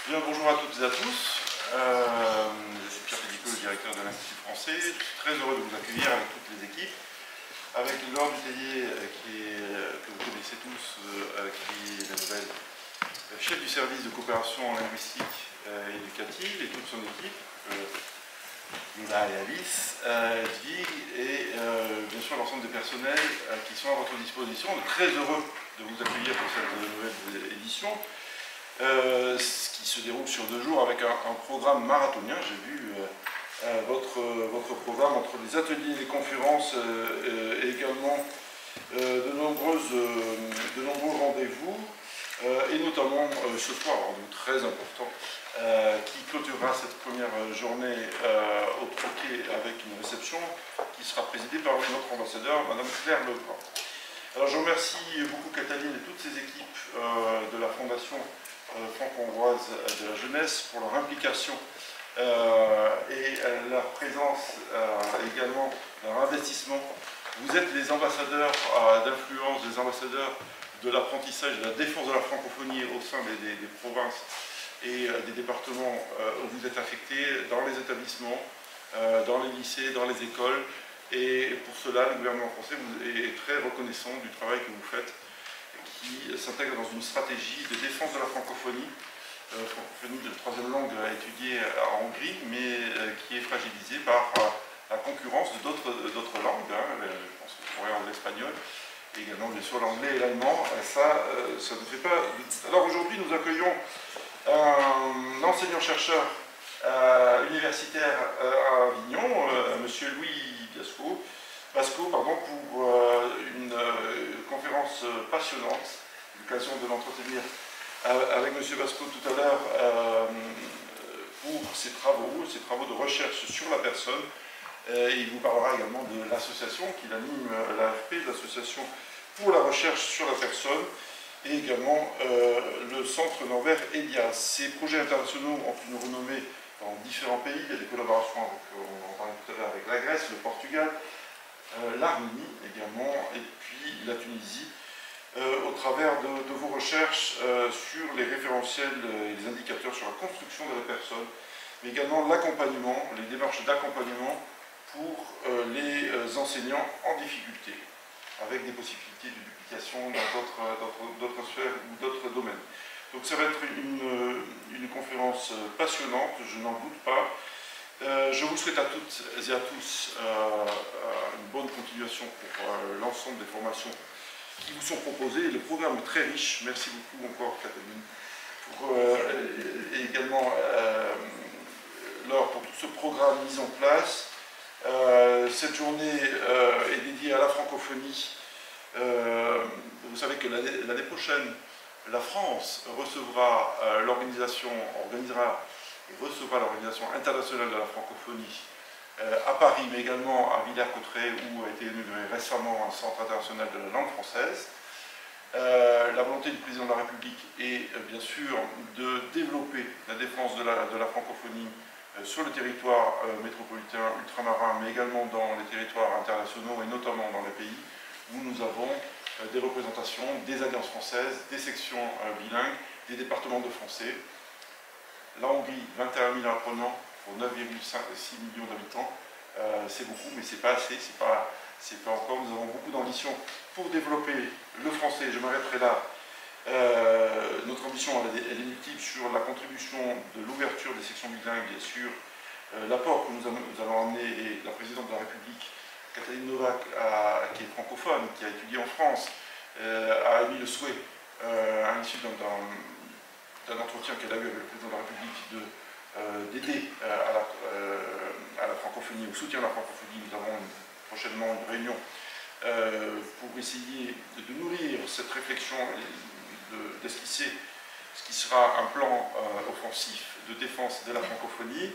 Bien, bonjour à toutes et à tous. Je suis Pierre Pédicot, le directeur de l'Institut français. Je suis très heureux de vous accueillir avec toutes les équipes. Avec Laure Dutheillet, que vous connaissez tous, qui est la nouvelle chef du service de coopération linguistique éducative, et toute son équipe, Yola et Alice, Edwige, et bien sûr l'ensemble des personnels qui sont à votre disposition. On est très heureux de vous accueillir pour cette nouvelle édition. Qui se déroule sur 2 jours avec un programme marathonien. J'ai vu votre programme entre les ateliers et les conférences et également de nombreux rendez-vous et notamment ce soir, un rendez-vous très important qui clôturera cette première journée au Troquet avec une réception qui sera présidée par notre ambassadeur, Madame Claire Legrand. Alors je remercie beaucoup Cataline et toutes ses équipes de la Fondation franco-hongroise de la jeunesse pour leur implication et leur présence, également leur investissement. Vous êtes les ambassadeurs d'influence, des ambassadeurs de l'apprentissage et de la défense de la francophonie au sein des provinces et des départements où vous êtes affectés, dans les établissements, dans les lycées, dans les écoles. Et pour cela, le gouvernement français est très reconnaissant du travail que vous faites, qui s'intègre dans une stratégie de défense de la francophonie, francophonie de 3e langue étudiée en Hongrie, mais qui est fragilisée par la concurrence de d'autres langues, je pense que vous pourrez en l'espagnol, et également bien sûr l'anglais et l'allemand, ça ne fait pas... Alors aujourd'hui nous accueillons un enseignant-chercheur universitaire à Avignon, monsieur Louis Basco, pour une conférence passionnante, l'occasion de l'entretenir avec M. Basco tout à l'heure pour ses travaux de recherche sur la personne. Il vous parlera également de l'association qu'il anime, l'AFP, l'association pour la recherche sur la personne, et également le centre Norbert Elias. Ces projets internationaux ont une renommée dans différents pays. Il y a des collaborations, on en parlait tout à l'heure, avec la Grèce, le Portugal, l'Arménie également, et puis la Tunisie, au travers de vos recherches sur les référentiels et les indicateurs sur la construction de la personne, mais également l'accompagnement, les démarches d'accompagnement pour les enseignants en difficulté, avec des possibilités de duplication dans d'autres sphères ou d'autres domaines. Donc ça va être une conférence passionnante, je n'en doute pas. Je vous souhaite à toutes et à tous une bonne continuation pour l'ensemble des formations qui vous sont proposées. Le programme est très riche. Merci beaucoup encore, Catherine, et également Laure pour tout ce programme mis en place. Cette journée est dédiée à la francophonie. Vous savez que l'année prochaine, la France organisera et recevra l'Organisation internationale de la francophonie à Paris, mais également à Villers-Cotterêts, où a été inauguré récemment un centre international de la langue française. La volonté du président de la République est bien sûr de développer la défense de la francophonie sur le territoire métropolitain, ultramarin, mais également dans les territoires internationaux et notamment dans les pays où nous avons des représentations, des alliances françaises, des sections bilingues, des départements de français. La Hongrie, 21 000 apprenants pour 9,6 millions d'habitants, c'est beaucoup, mais c'est pas assez, c'est pas encore. Nous avons beaucoup d'ambition pour développer le français. Je m'arrêterai là. Notre ambition, elle est multiple sur la contribution de l'ouverture des sections bilingues et sur l'apport que nous allons emmener, et la présidente de la République, Katalin Novak, qui est francophone, qui a étudié en France, a émis le souhait, à l'issue d'un entretien qu'elle a eu avec le président de la République, d'aider à la francophonie, au soutien à la francophonie. Nous avons prochainement une réunion pour essayer de nourrir cette réflexion et d'esquisser ce qui sera un plan offensif de défense de la francophonie.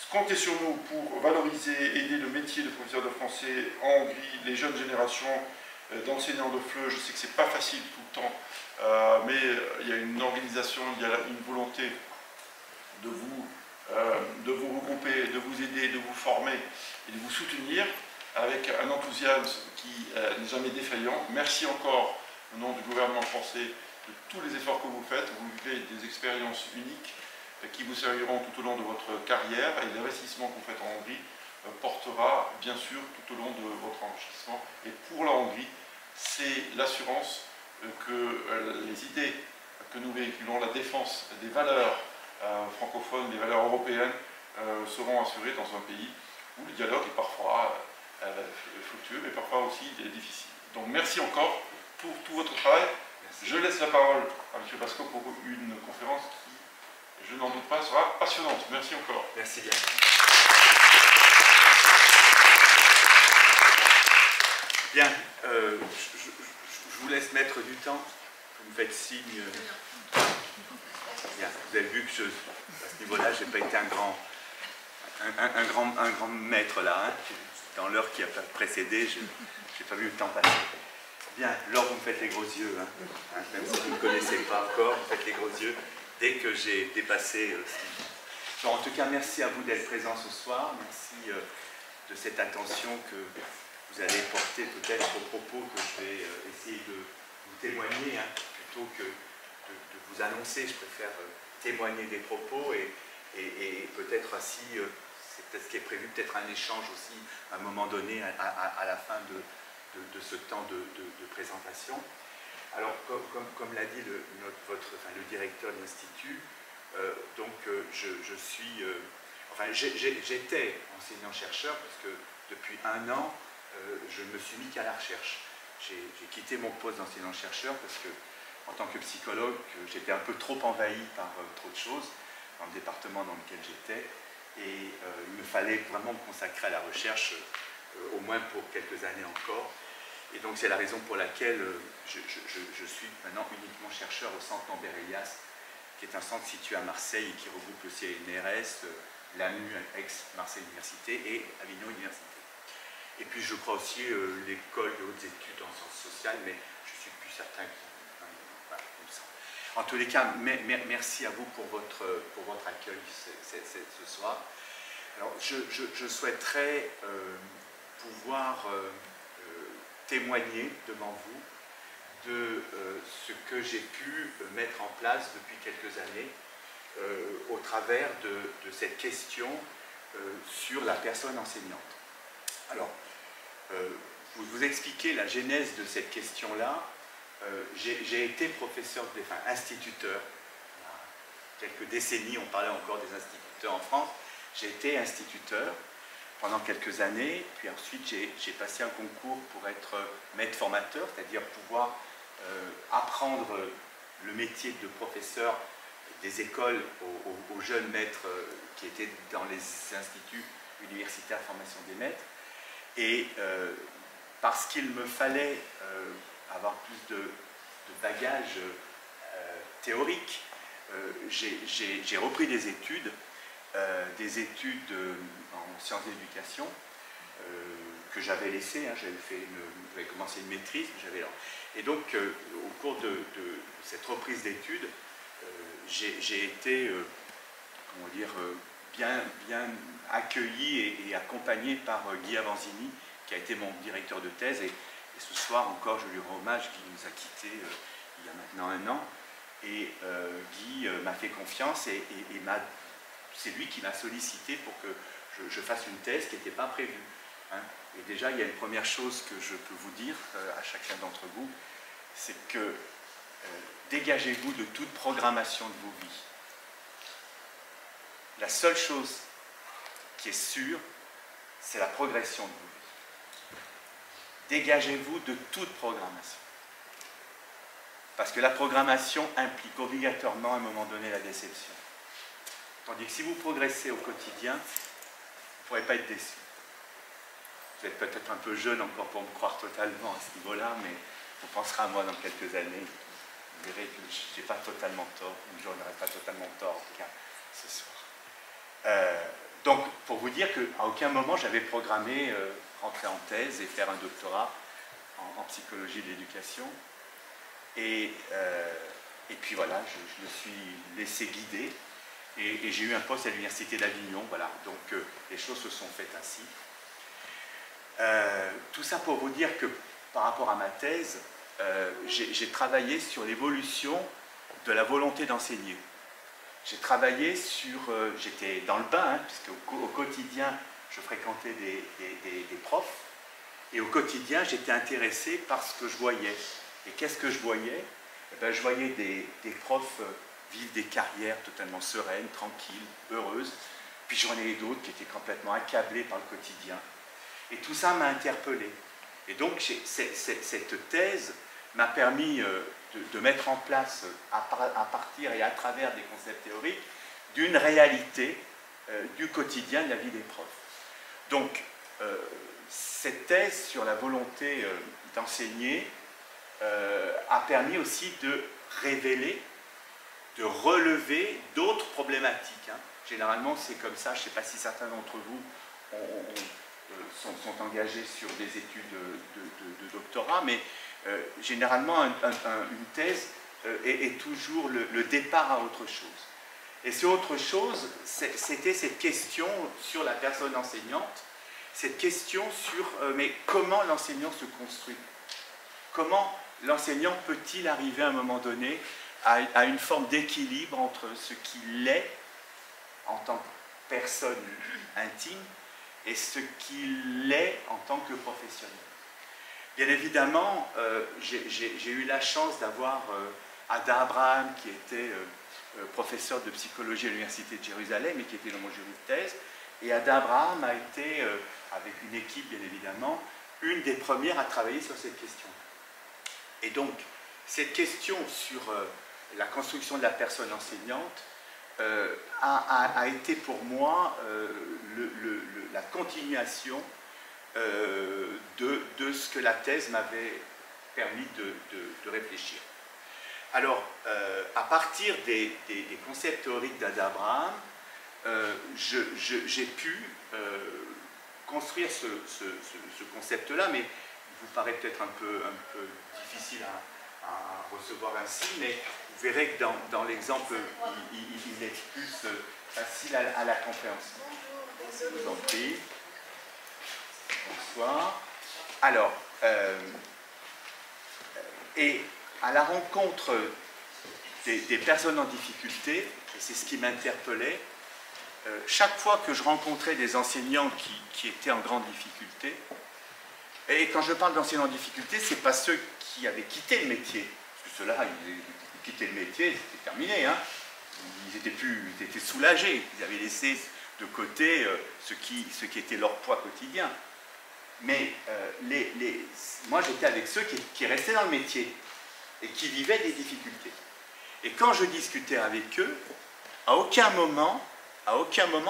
Comptez sur nous pour valoriser, aider le métier de professeur de français en Hongrie, les jeunes générations d'enseignants de FLE. Je sais que ce n'est pas facile tout le temps, mais il y a une organisation, il y a une volonté de vous regrouper, de vous aider, de vous former et de vous soutenir avec un enthousiasme qui n'est jamais défaillant. Merci encore au nom du gouvernement français de tous les efforts que vous faites. Vous vivez des expériences uniques qui vous serviront tout au long de votre carrière, et l'investissement que vous faites en Hongrie portera bien sûr tout au long de votre enrichissement. Et pour la Hongrie, c'est l'assurance que les idées que nous véhiculons, la défense des valeurs francophones, des valeurs européennes, seront assurées dans un pays où le dialogue est parfois fructueux, mais parfois aussi difficile. Donc merci encore pour tout votre travail. Merci. Je laisse la parole à M. Basco pour une conférence qui, je n'en doute pas, sera passionnante. Merci encore. Merci bien. Bien, je vous laisse mettre du temps. Vous me faites signe. Bien, vous avez vu que à ce niveau-là, je n'ai pas été un grand maître là. Hein. Dans l'heure qui a précédé, je n'ai pas vu le temps passer. Bien, Laure, vous me faites les gros yeux. Hein. Même si vous ne me connaissez pas encore, vous faites les gros yeux dès que j'ai dépassé. Bon, en tout cas, merci à vous d'être présents ce soir. Merci de cette attention que vous allez porter peut-être aux propos que je vais essayer de vous témoigner, hein, plutôt que de vous annoncer. Je préfère témoigner des propos et peut-être ainsi, c'est peut-être ce qui est prévu, peut-être un échange aussi à un moment donné à la fin de ce temps de présentation. Alors, comme l'a dit le directeur de l'Institut, j'étais enseignant-chercheur parce que depuis 1 an, je ne me suis mis qu'à la recherche. J'ai quitté mon poste d'enseignant-chercheur parce que, en tant que psychologue, j'étais un peu trop envahi par trop de choses dans le département dans lequel j'étais, et il me fallait vraiment me consacrer à la recherche, au moins pour quelques années encore. Et donc c'est la raison pour laquelle je suis maintenant uniquement chercheur au centre Lambert Elias, qui est un centre situé à Marseille et qui regroupe le CNRS, l'AMU, Aix-Marseille Université et Avignon Université. Et puis je crois aussi l'école de hautes études en sciences sociales, mais je ne suis plus certain voilà, il me semble. En tous les cas, merci à vous pour votre accueil ce soir. Alors je souhaiterais pouvoir témoigner devant vous de ce que j'ai pu mettre en place depuis quelques années au travers de cette question sur la personne enseignante. Alors, vous expliquer la genèse de cette question-là. J'ai été professeur, instituteur. Il y a quelques décennies, on parlait encore des instituteurs en France. J'ai été instituteur pendant quelques années, puis ensuite j'ai passé un concours pour être maître formateur, c'est-à-dire pouvoir apprendre le métier de professeur des écoles aux jeunes maîtres qui étaient dans les instituts universitaires de formation des maîtres. Et parce qu'il me fallait avoir plus de bagages théoriques, j'ai repris des études en sciences de l'éducation que j'avais laissées. Hein, j'avais commencé une maîtrise, et donc au cours de cette reprise d'études, j'ai été, comment dire, bien accueilli et accompagné par Guy Avanzini, qui a été mon directeur de thèse, et ce soir encore je lui rends hommage. Guy nous a quittés il y a maintenant 1 an, et Guy m'a fait confiance et c'est lui qui m'a sollicité pour que je fasse une thèse qui n'était pas prévue. Hein. Et déjà, il y a une première chose que je peux vous dire à chacun d'entre vous, c'est que dégagez-vous de toute programmation de vos vies. La seule chose qui est sûre, c'est la progression de vos vies. Dégagez-vous de toute programmation. Parce que la programmation implique obligatoirement à un moment donné la déception. Tandis que si vous progressez au quotidien, vous ne pourrez pas être déçu. Vous êtes peut-être un peu jeune encore pour me croire totalement à ce niveau-là, mais vous penserez à moi dans quelques années. Vous verrez que je n'ai pas totalement tort, ou je n'aurai pas totalement tort en tout cas ce soir. Donc, pour vous dire qu'à aucun moment j'avais programmé rentrer en thèse et faire un doctorat en psychologie de l'éducation. Et puis voilà, je me suis laissé guider. Et j'ai eu un poste à l'université d'Avignon, voilà, donc les choses se sont faites ainsi. Tout ça pour vous dire que par rapport à ma thèse, j'ai travaillé sur l'évolution de la volonté d'enseigner. J'ai travaillé sur... j'étais dans le bain, hein, puisque au quotidien, je fréquentais des profs, et au quotidien, j'étais intéressé par ce que je voyais. Et qu'est-ce que je voyais? Eh bien, je voyais des profs vivre des carrières totalement sereines, tranquilles, heureuses, puis j'en ai d'autres qui étaient complètement accablés par le quotidien. Et tout ça m'a interpellé. Et donc, cette thèse m'a permis de mettre en place, à partir et à travers des concepts théoriques, d'une réalité du quotidien de la vie des profs. Donc, cette thèse sur la volonté d'enseigner a permis aussi de révéler, de relever d'autres problématiques. Hein. Généralement, c'est comme ça. Je ne sais pas si certains d'entre vous sont engagés sur des études de doctorat, mais généralement, une thèse est toujours le départ à autre chose. Et ce autre chose, c'était cette question sur la personne enseignante, cette question sur mais comment l'enseignant se construit? Comment l'enseignant peut-il arriver à un moment donné à une forme d'équilibre entre ce qu'il est en tant que personne intime et ce qu'il est en tant que professionnel? Bien évidemment, j'ai eu la chance d'avoir Ada Abraham, qui était professeur de psychologie à l'Université de Jérusalem et qui était dans mon jury de thèse. Et Ada Abraham a été, avec une équipe bien évidemment, une des premières à travailler sur cette question. Et donc, cette question sur la construction de la personne enseignante a été pour moi la continuation de ce que la thèse m'avait permis de réfléchir. Alors, à partir des concepts théoriques d'Ada Abraham, j'ai pu construire ce concept-là, mais il vous paraît peut-être un peu difficile à recevoir ainsi, mais vous verrez que dans l'exemple, il est plus facile à la compréhension. Je vous en prie. Bonsoir. Alors, et à la rencontre des personnes en difficulté, et c'est ce qui m'interpellait, chaque fois que je rencontrais des enseignants qui étaient en grande difficulté, et quand je parle d'enseignants en difficulté, ce n'est pas ceux qui avaient quitté le métier, parce que ceux-là, ils quittaient le métier, c'était terminé, hein. Ils étaient soulagés, ils avaient laissé de côté ce qui était leur poids quotidien. Mais moi, j'étais avec ceux qui restaient dans le métier et qui vivaient des difficultés. Et quand je discutais avec eux, à aucun moment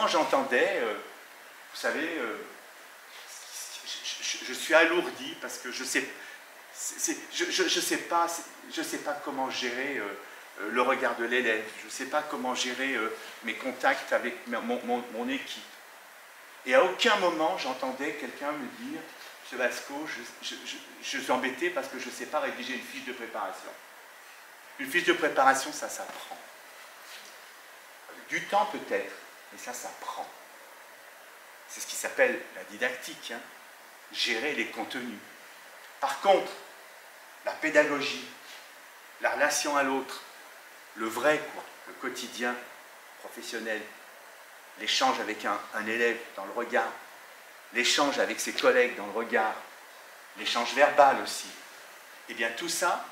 j'entendais, vous savez, je suis alourdi parce que je sais pas comment gérer le regard de l'élève, je ne sais pas comment gérer mes contacts avec mon équipe. Et à aucun moment j'entendais quelqu'un me dire, M. Vasco, je suis embêté parce que je ne sais pas rédiger une fiche de préparation. Une fiche de préparation, ça s'apprend. Du temps peut-être, mais ça s'apprend. C'est ce qui s'appelle la didactique, hein, gérer les contenus. Par contre, la pédagogie, la relation à l'autre, le vrai, quoi, le quotidien professionnel, l'échange avec un élève dans le regard, l'échange avec ses collègues dans le regard, l'échange verbal aussi, eh bien tout ça,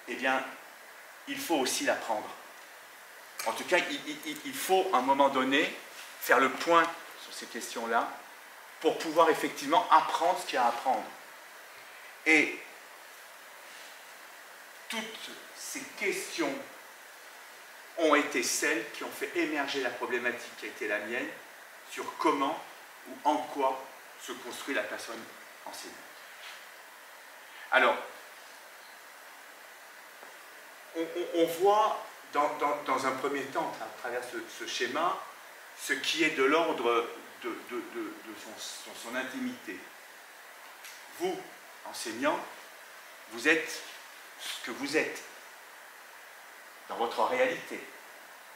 eh bien, il faut aussi l'apprendre. En tout cas, il faut à un moment donné faire le point sur ces questions-là pour pouvoir effectivement apprendre ce qu'il y a à apprendre. Et toutes ces questions ont été celles qui ont fait émerger la problématique qui a été la mienne sur comment ou en quoi se construit la personne enseignante. Alors, on voit dans un premier temps, à travers ce schéma, ce qui est de l'ordre de son intimité. Vous, enseignant, vous êtes ce que vous êtes, dans votre réalité,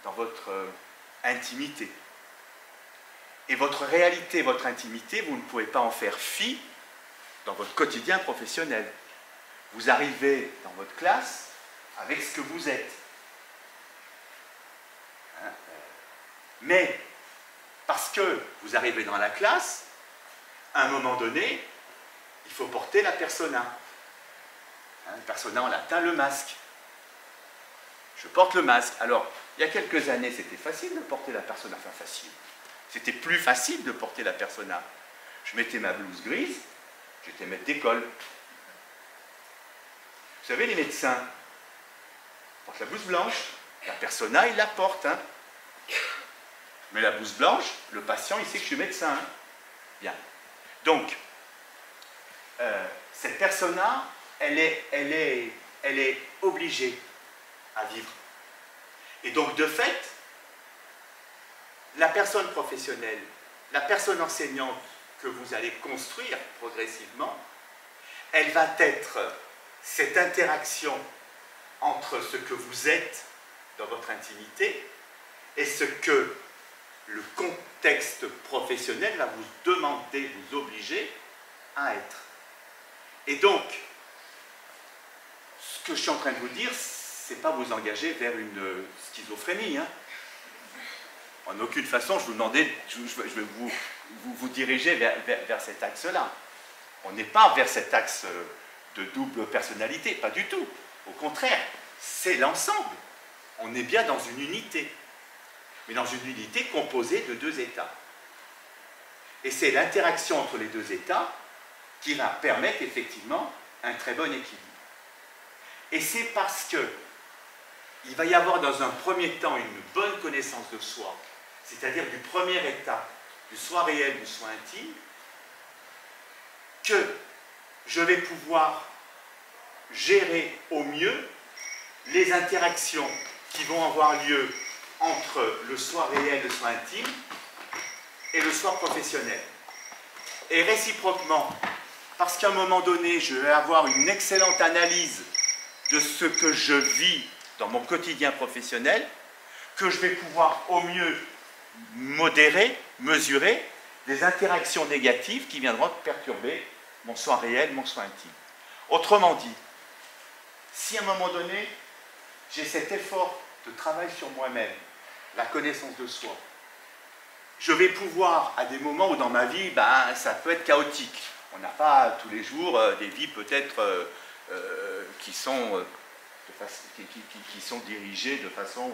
dans votre intimité. Et votre réalité, votre intimité, vous ne pouvez pas en faire fi dans votre quotidien professionnel. vous arrivez dans votre classe avec ce que vous êtes. Hein, mais, parce que vous arrivez dans la classe, à un moment donné, il faut porter la persona. Hein, persona en latin, le masque. Je porte le masque. Alors, il y a quelques années, c'était facile de porter la persona. Enfin, facile. C'était plus facile de porter la persona. Je mettais ma blouse grise, j'étais maître d'école. Vous savez, les médecins portent la blouse blanche. La persona, il la porte. Hein. Mais la blouse blanche, le patient, il sait que je suis médecin. Hein. Bien. Donc, cette persona, elle est obligée à vivre. Et donc, de fait, la personne professionnelle, la personne enseignante que vous allez construire progressivement, elle va être cette interaction entre ce que vous êtes dans votre intimité et ce que le contexte professionnel va vous demander, vous obliger à être. Et donc, ce que je suis en train de vous dire, c'est pas vous engager vers une schizophrénie. Hein. En aucune façon, je vous demandais, je vais vous diriger vers cet axe-là. On n'est pas vers cet axe de double personnalité, pas du tout. Au contraire, c'est l'ensemble. On est bien dans une unité. Mais dans une unité composée de deux états. Et c'est l'interaction entre les deux états qui va permettre effectivement un très bon équilibre. Et c'est parce que il va y avoir dans un premier temps une bonne connaissance de soi, c'est-à-dire du premier état, du soi réel, du soi intime, que je vais pouvoir gérer au mieux les interactions qui vont avoir lieu entre le soi réel, le soi intime, et le soi professionnel. Et réciproquement, parce qu'à un moment donné, je vais avoir une excellente analyse de ce que je vis dans mon quotidien professionnel, que je vais pouvoir au mieux modérer, mesurer des interactions négatives qui viendront perturber mon soi réel, mon soi intime. Autrement dit, si à un moment donné, j'ai cet effort de travail sur moi-même, la connaissance de soi, je vais pouvoir, à des moments où dans ma vie, ça peut être chaotique. On n'a pas tous les jours des vies peut-être qui sont dirigées de façon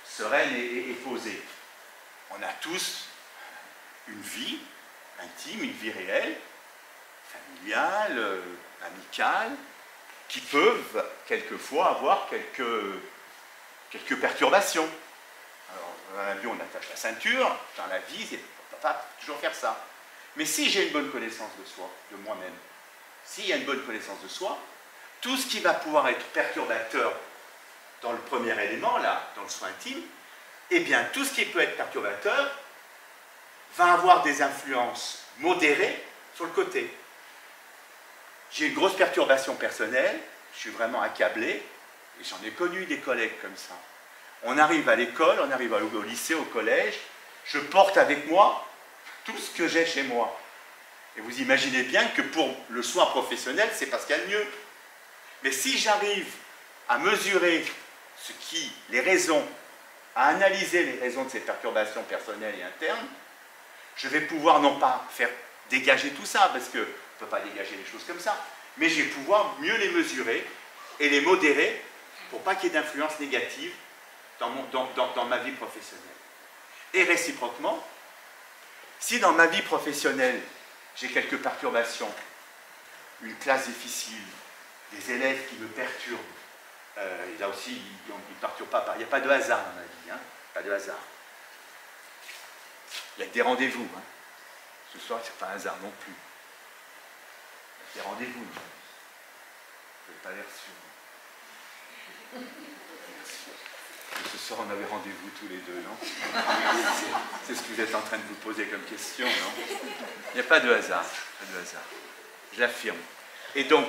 sereine et posée. On a tous une vie intime, une vie réelle, familiale, amicale, qui peuvent quelquefois avoir quelques perturbations. Alors, dans la vie, on attache la ceinture, dans la vie, on ne peut pas toujours faire ça. Mais si j'ai une bonne connaissance de soi, de moi-même, s'il y a une bonne connaissance de soi, tout ce qui va pouvoir être perturbateur dans le premier élément, là, dans le soi intime, eh bien, tout ce qui peut être perturbateur va avoir des influences modérées sur le côté. J'ai une grosse perturbation personnelle, je suis vraiment accablé, et j'en ai connu des collègues comme ça. On arrive à l'école, on arrive au lycée, au collège, je porte avec moi tout ce que j'ai chez moi. Et vous imaginez bien que pour le soin professionnel, c'est parce qu'il y a le mieux. Mais si j'arrive à mesurer les raisons, à analyser les raisons de ces perturbations personnelles et internes, je vais pouvoir non pas faire dégager tout ça, parce qu'on ne peut pas dégager les choses comme ça, mais je vais pouvoir mieux les mesurer et les modérer pour pas qu'il y ait d'influence négative dans ma vie professionnelle. Et réciproquement, si dans ma vie professionnelle, j'ai quelques perturbations, une classe difficile, des élèves qui me perturbent, et là aussi, ils ne perturbent pas, il n'y a pas de hasard dans ma vie, hein, pas de hasard. Il y a que des rendez-vous. Hein. Ce soir, ce n'est pas un hasard non plus. Il y a des rendez-vous. Vous n'avez pas l'air sûr. Ce soir, on avait rendez-vous tous les deux, non? C'est ce que vous êtes en train de vous poser comme question, non? Il n'y a pas de hasard. Pas de hasard. Je l'affirme. Et donc,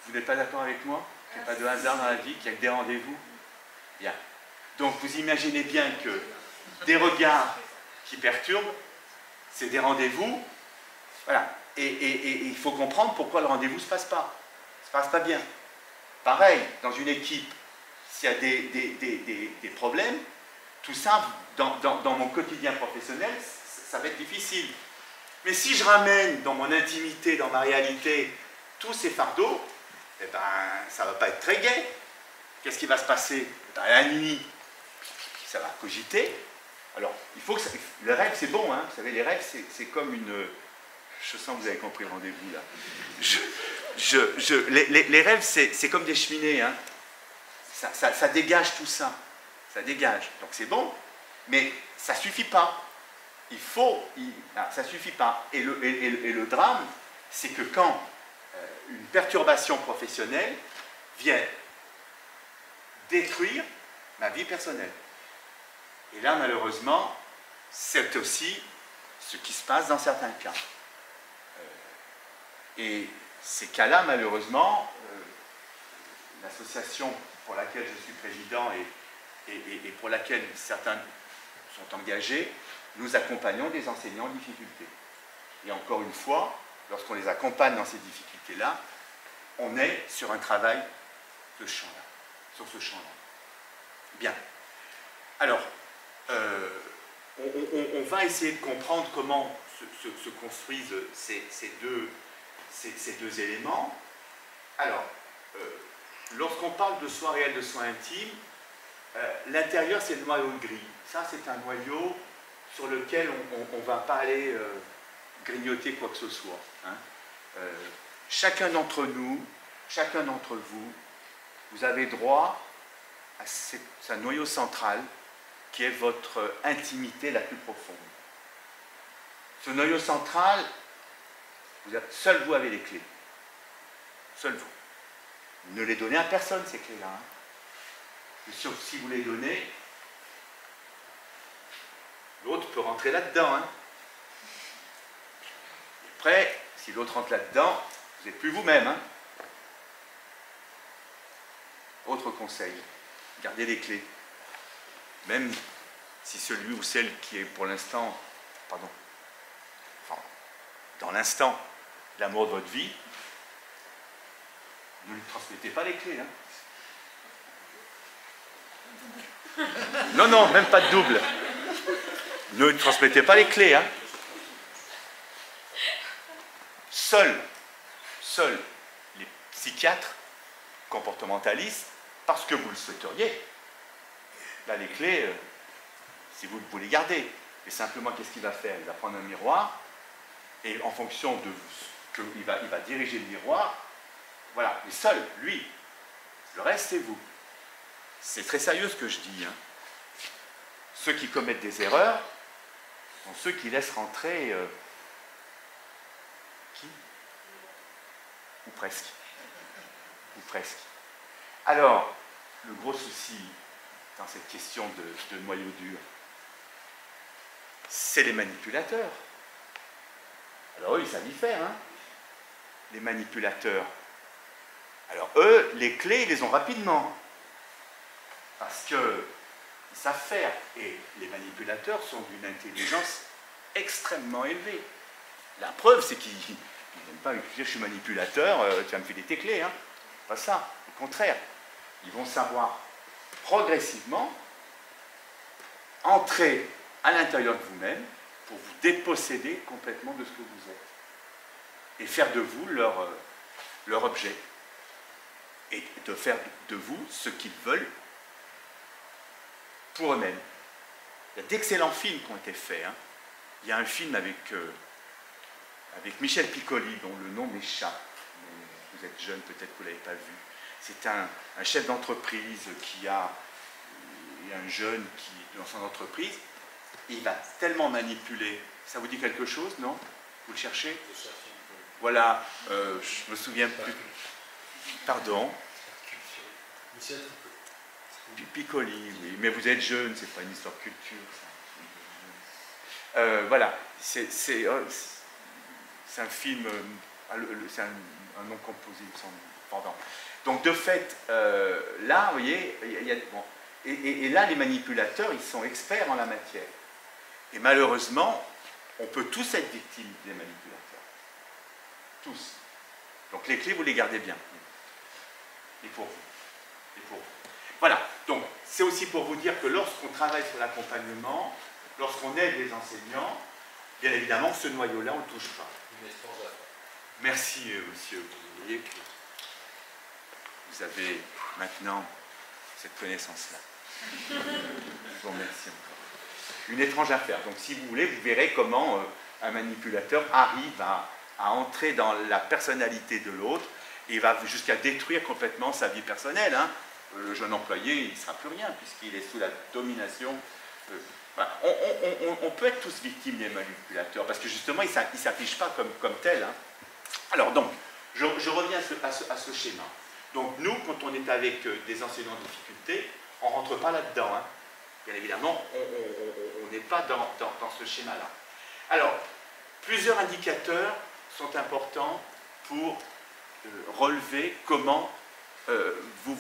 vous n'êtes pas d'accord avec moi? Qu'il n'y a pas de hasard dans la vie, qu'il n'y a que des rendez-vous? Bien. Donc, vous imaginez bien que des regards qui perturbent C'est des rendez-vous, voilà. Et il faut comprendre pourquoi le rendez-vous ne se passe pas. Se passe pas bien. Pareil, dans une équipe, s'il y a des problèmes, tout ça, dans mon quotidien professionnel, ça va être difficile. Mais si je ramène dans mon intimité, dans ma réalité, tous ces fardeaux, eh ben, ça ne va pas être très gai. Qu'est-ce qui va se passer? Ben, la nuit, ça va cogiter. Alors, il faut que ça, le rêve, c'est bon, hein. Vous savez, les rêves, c'est comme une... Je sens que vous avez compris le rendez-vous, là. Les rêves, c'est comme des cheminées, hein. Ça dégage tout ça. Ça dégage. Donc, c'est bon, mais ça ne suffit pas. Ça ne suffit pas. Et le drame, c'est que quand une perturbation professionnelle vient détruire ma vie personnelle. Et là, malheureusement, c'est aussi ce qui se passe dans certains cas. Et ces cas-là, malheureusement, l'association pour laquelle je suis président et pour laquelle certains sont engagés, nous accompagnons des enseignants en difficulté. Et encore une fois, lorsqu'on les accompagne dans ces difficultés-là, on est sur un travail de champ-là, sur ce champ-là. Bien. Alors, on va essayer de comprendre comment se construisent ces deux éléments. Alors, lorsqu'on parle de soi réel, de soi intime, l'intérieur, c'est le noyau gris. Ça, c'est un noyau sur lequel on ne va pas aller grignoter quoi que ce soit. Hein. Chacun d'entre nous, chacun d'entre vous, vous avez droit à ce noyau central qui est votre intimité la plus profonde. Ce noyau central, seul vous avez les clés. Seul vous. Ne les donnez à personne, ces clés-là. Hein. Sauf si vous les donnez, l'autre peut rentrer là-dedans. Hein. Après, si l'autre rentre là-dedans, vous n'êtes plus vous-même. Hein. Autre conseil, gardez les clés. Même si celui ou celle qui est pour l'instant, dans l'instant, l'amour de votre vie, ne lui transmettez pas les clés. Hein. Non, même pas de double. Ne lui transmettez pas les clés. Hein. Seuls les psychiatres comportementalistes, parce que vous le souhaiteriez, là les clés, si vous les gardez. Et simplement, qu'est-ce qu'il va faire? Il va prendre un miroir, et en fonction de ce qu'il va diriger le miroir, voilà, mais seul, lui. Le reste, c'est vous. C'est très sérieux ce que je dis. Hein. Ceux qui commettent des erreurs sont ceux qui laissent rentrer... qui? Ou presque. Ou presque. Alors, le gros souci dans cette question de noyau dur, c'est les manipulateurs. Alors eux, ils savent y faire, hein, les manipulateurs. Alors eux, les clés, ils les ont rapidement. Parce qu'ils savent faire. Et les manipulateurs sont d'une intelligence extrêmement élevée. La preuve, c'est qu'ils n'aiment pas dire je suis manipulateur, tu vas me filer tes clés. Hein. Pas ça. Au contraire. Ils vont savoir progressivement entrer à l'intérieur de vous-même pour vous déposséder complètement de ce que vous êtes. Et faire de vous leur objet. Et de faire de vous ce qu'ils veulent pour eux-mêmes. Il y a d'excellents films qui ont été faits. Hein. Il y a un film avec Michel Piccoli, dont le nom m'échappe. Vous êtes jeune, peut-être que vous ne l'avez pas vu. C'est un chef d'entreprise qui a un jeune qui, dans son entreprise, il va tellement manipuler. Ça vous dit quelque chose, non? Vous le cherchez? Voilà, je me souviens plus. Pardon? Piccoli, oui. Mais vous êtes jeune, c'est pas une histoire de culture. Ça. Voilà, c'est un film, c'est un nom composé, il me semble. Pardon. Donc de fait, là, vous voyez, bon, et là, les manipulateurs, ils sont experts en la matière. Et malheureusement, on peut tous être victimes des manipulateurs. Tous. Donc les clés, vous les gardez bien. Et pour vous. Et pour vous. Voilà. Donc, c'est aussi pour vous dire que lorsqu'on travaille sur l'accompagnement, lorsqu'on aide les enseignants, bien évidemment, ce noyau-là, on ne le touche pas. Merci, monsieur. Vous voyez que vous avez maintenant cette connaissance-là. Je vous remercie encore. Une étrange affaire. Donc, si vous voulez, vous verrez comment un manipulateur arrive à entrer dans la personnalité de l'autre et va jusqu'à détruire complètement sa vie personnelle. Hein. Le jeune employé, il ne sera plus rien puisqu'il est sous la domination. Voilà. On peut être tous victimes des manipulateurs parce que justement, ils ne s'affichent pas comme tels. Hein. Alors donc, je reviens à ce schéma. Donc nous, quand on est avec des enseignants en difficulté, on ne rentre pas là-dedans. Hein. Bien évidemment, on n'est pas dans ce schéma-là. Alors, plusieurs indicateurs sont importants pour relever comment vous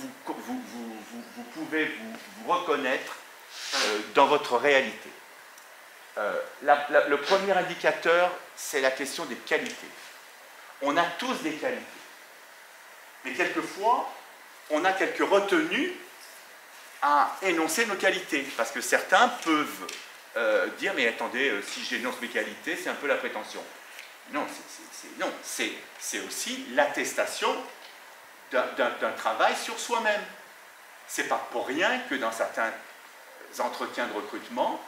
pouvez vous reconnaître dans votre réalité. Le premier indicateur, c'est la question des qualités. On a tous des qualités. Mais quelquefois, on a quelques retenues à énoncer nos qualités. Parce que certains peuvent dire, mais attendez, si j'énonce mes qualités, c'est un peu la prétention. Non, c'est aussi l'attestation d'un travail sur soi-même. C'est pas pour rien que dans certains entretiens de recrutement,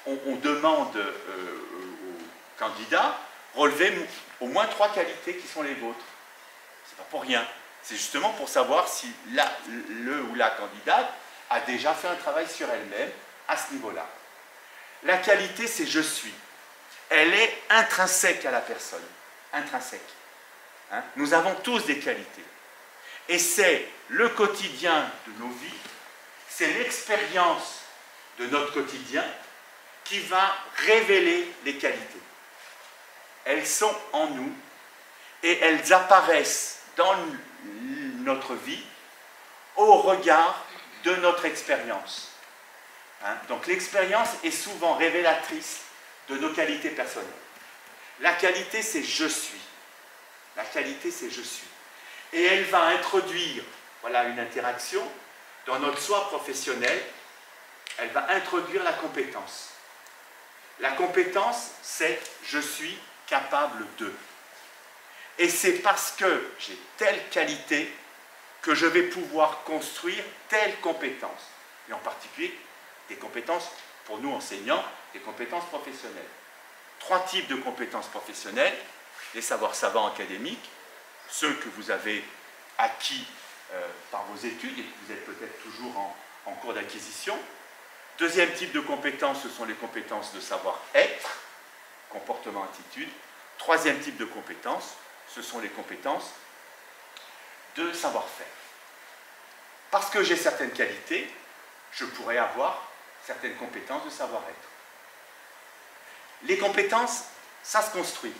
on demande aux candidats relever au moins 3 qualités qui sont les vôtres. C'est pas pour rien. C'est justement pour savoir si le ou la candidate a déjà fait un travail sur elle-même à ce niveau-là. La qualité, c'est je suis. Elle est intrinsèque à la personne. Intrinsèque. Hein? Nous avons tous des qualités. Et c'est le quotidien de nos vies, c'est l'expérience de notre quotidien qui va révéler les qualités. Elles sont en nous et elles apparaissent dans notre vie au regard de notre expérience. Hein? Donc l'expérience est souvent révélatrice de nos qualités personnelles. La qualité, c'est je suis. La qualité, c'est je suis. Et elle va introduire, voilà, une interaction dans notre soi professionnel. Elle va introduire la compétence. La compétence, c'est je suis capable de. Et c'est parce que j'ai telle qualité que je vais pouvoir construire telle compétence. Et en particulier, des compétences, pour nous enseignants, des compétences professionnelles. 3 types de compétences professionnelles, les savoirs savants académiques, ceux que vous avez acquis par vos études et que vous êtes peut-être toujours en cours d'acquisition. Deuxième type de compétences, ce sont les compétences de savoir-être, comportement, attitude. Troisième type de compétences, ce sont les compétences de savoir-faire. Parce que j'ai certaines qualités, je pourrais avoir certaines compétences de savoir-être. Les compétences, ça se construit.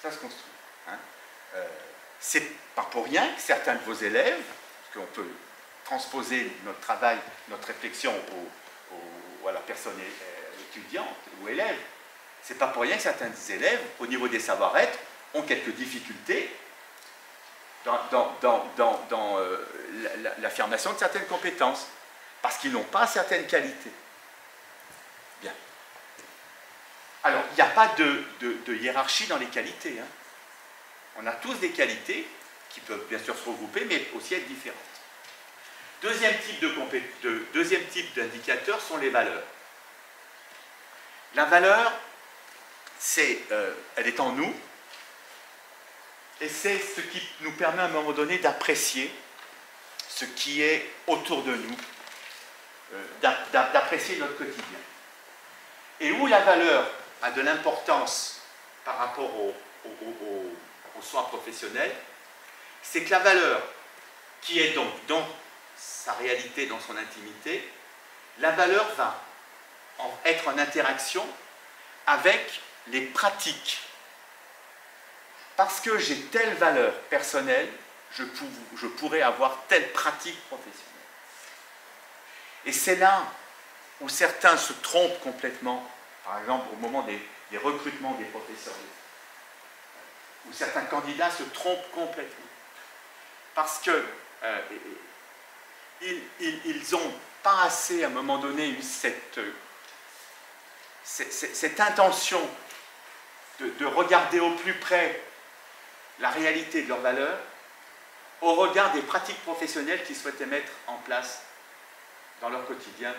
Ça se construit. Hein. C'est pas pour rien que certains de vos élèves, parce qu'on peut transposer notre travail, notre réflexion à la personne étudiante ou élève, c'est pas pour rien que certains des élèves, au niveau des savoir-être, ont quelques difficultés dans l'affirmation de certaines compétences, parce qu'ils n'ont pas certaines qualités. Bien. Alors, il n'y a pas de hiérarchie dans les qualités. Hein. On a tous des qualités qui peuvent bien sûr se regrouper, mais aussi être différentes. Deuxième type d'indicateur sont les valeurs. La valeur, elle est en nous, et c'est ce qui nous permet à un moment donné d'apprécier ce qui est autour de nous, d'apprécier notre quotidien. Et où la valeur a de l'importance par rapport au soin professionnel, c'est que la valeur qui est donc dans sa réalité, dans son intimité, la valeur va être en interaction avec les pratiques. Parce que j'ai telle valeur personnelle, je pourrais avoir telle pratique professionnelle. Et c'est là où certains se trompent complètement, par exemple au moment des recrutements des professeurs, où certains candidats se trompent complètement. Parce que ils n'ont pas assez, à un moment donné, eu cette intention de regarder au plus près la réalité de leurs valeurs au regard des pratiques professionnelles qu'ils souhaitaient mettre en place dans leur quotidien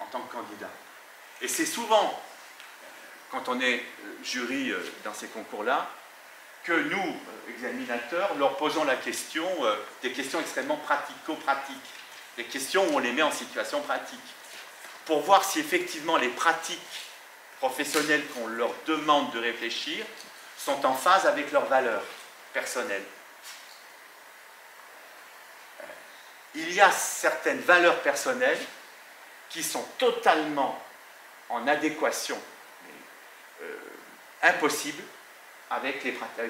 en tant que candidat. Et c'est souvent, quand on est jury dans ces concours-là, que nous, examinateurs, leur posons la question, des questions extrêmement pratico-pratiques, des questions où on les met en situation pratique, pour voir si effectivement les pratiques professionnelles qu'on leur demande de réfléchir sont en phase avec leurs valeurs personnelles. Il y a certaines valeurs personnelles qui sont totalement en adéquation, impossible, avec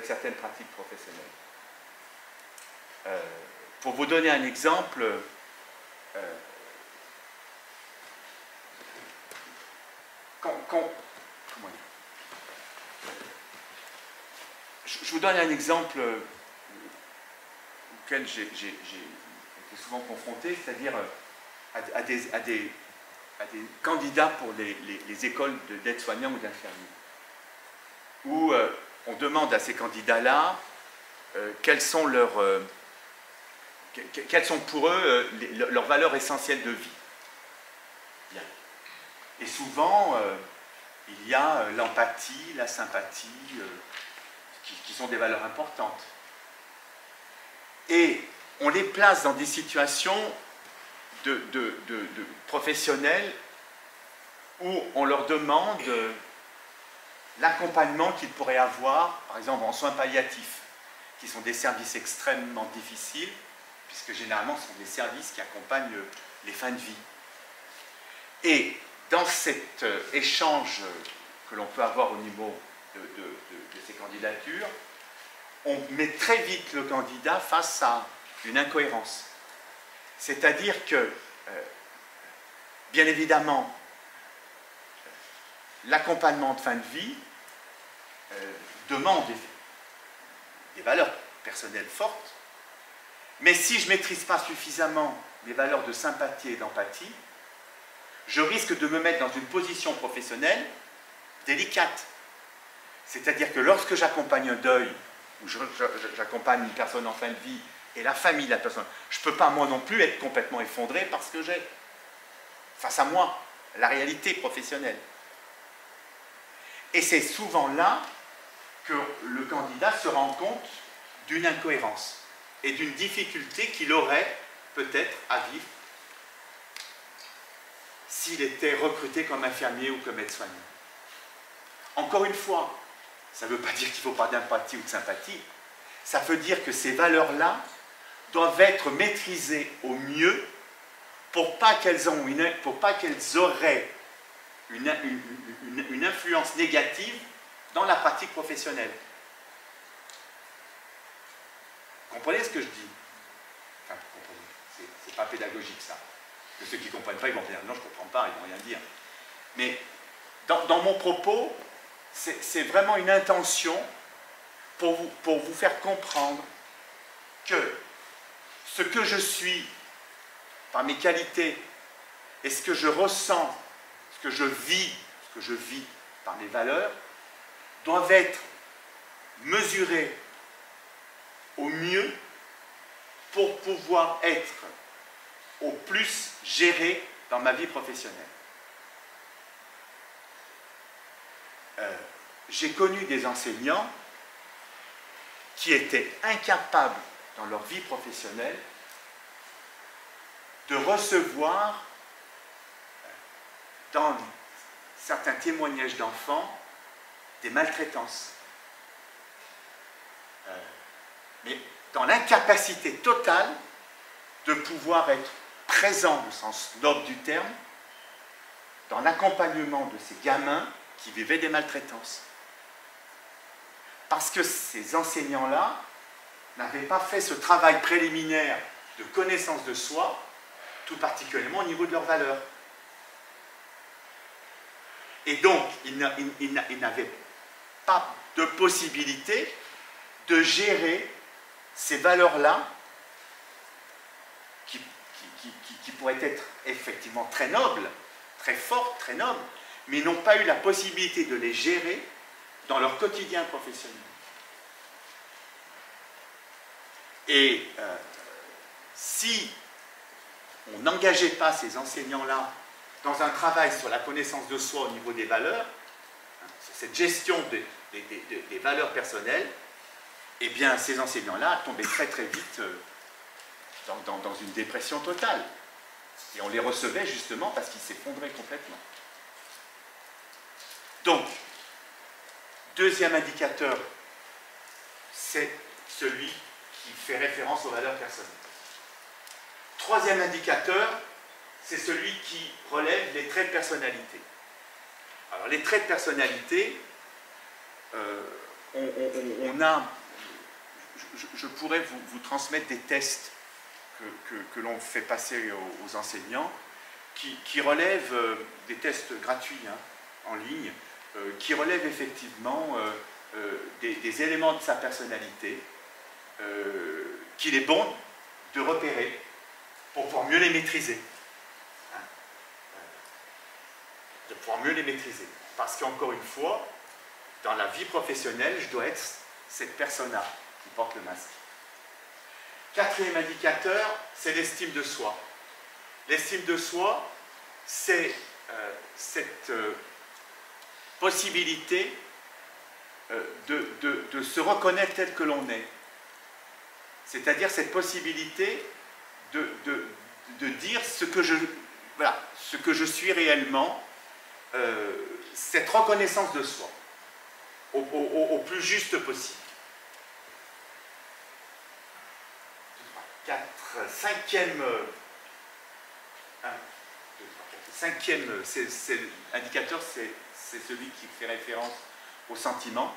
certaines pratiques professionnelles. Pour vous donner un exemple, je vous donne un exemple auquel j'ai été souvent confronté, c'est-à-dire à des candidats pour les écoles d'aide-soignants ou d'infirmiers, où on demande à ces candidats-là quelles sont pour eux leurs valeurs essentielles de vie. Bien. Et souvent, il y a l'empathie, la sympathie, qui sont des valeurs importantes. Et on les place dans des situations de professionnels où on leur demande l'accompagnement qu'ils pourraient avoir, par exemple en soins palliatifs, qui sont des services extrêmement difficiles, puisque généralement ce sont des services qui accompagnent les fins de vie. Et dans cet échange que l'on peut avoir au niveau de ces candidatures, on met très vite le candidat face à une incohérence. C'est-à-dire que, bien évidemment, l'accompagnement de fin de vie demande des valeurs personnelles fortes, mais si je ne maîtrise pas suffisamment les valeurs de sympathie et d'empathie, je risque de me mettre dans une position professionnelle délicate. C'est-à-dire que lorsque j'accompagne un deuil, ou j'accompagne une personne en fin de vie, et la famille de la personne, je ne peux pas moi non plus être complètement effondré parce que j'ai face à moi la réalité professionnelle. Et c'est souvent là que le candidat se rend compte d'une incohérence et d'une difficulté qu'il aurait peut-être à vivre s'il était recruté comme infirmier ou comme aide-soignant. Encore une fois, ça ne veut pas dire qu'il ne faut pas d'empathie ou de sympathie, ça veut dire que ces valeurs-là doivent être maîtrisées au mieux pour pas qu'elles auraient une influence négative dans la pratique professionnelle. Vous comprenez ce que je dis? Enfin, vous comprenez, c'est pas pédagogique ça. Que ceux qui ne comprennent pas, ils vont dire non, je ne comprends pas, ils ne vont rien dire. Mais dans mon propos, c'est vraiment une intention pour vous faire comprendre que ce que je suis par mes qualités et ce que je ressens, ce que je vis par mes valeurs, doivent être mesurés au mieux pour pouvoir être au plus gérés dans ma vie professionnelle. J'ai connu des enseignants qui étaient incapables dans leur vie professionnelle de recevoir dans certains témoignages d'enfants des maltraitances. Mais dans l'incapacité totale de pouvoir être présent au sens noble du terme dans l'accompagnement de ces gamins qui vivaient des maltraitances. Parce que ces enseignants-là n'avaient pas fait ce travail préliminaire de connaissance de soi, tout particulièrement au niveau de leurs valeurs. Et donc, il n'avait pas de possibilité de gérer ces valeurs-là qui pourraient être effectivement très nobles, très fortes, très nobles, mais n'ont pas eu la possibilité de les gérer dans leur quotidien professionnel. Et si on n'engageait pas ces enseignants-là dans un travail sur la connaissance de soi au niveau des valeurs, cette gestion des valeurs personnelles, eh bien ces enseignants-là tombaient très très vite dans une dépression totale. Et on les recevait justement parce qu'ils s'effondraient complètement. Donc, deuxième indicateur, c'est celui qui fait référence aux valeurs personnelles. Troisième indicateur, c'est celui qui relève les traits de personnalité. Alors, les traits de personnalité, je pourrais vous transmettre des tests que l'on fait passer aux enseignants, qui relèvent des tests gratuits en ligne, qui relèvent effectivement des éléments de sa personnalité qu'il est bon de repérer pour pouvoir mieux les maîtriser. De pouvoir mieux les maîtriser. Parce qu'encore une fois, dans la vie professionnelle, je dois être cette personne-là qui porte le masque. Quatrième indicateur, c'est l'estime de soi. L'estime de soi, c'est cette possibilité de se reconnaître tel que l'on est. C'est-à-dire cette possibilité de dire ce que je suis réellement, cette reconnaissance de soi, au plus juste possible. Cinquième indicateur, c'est celui qui fait référence aux sentiments.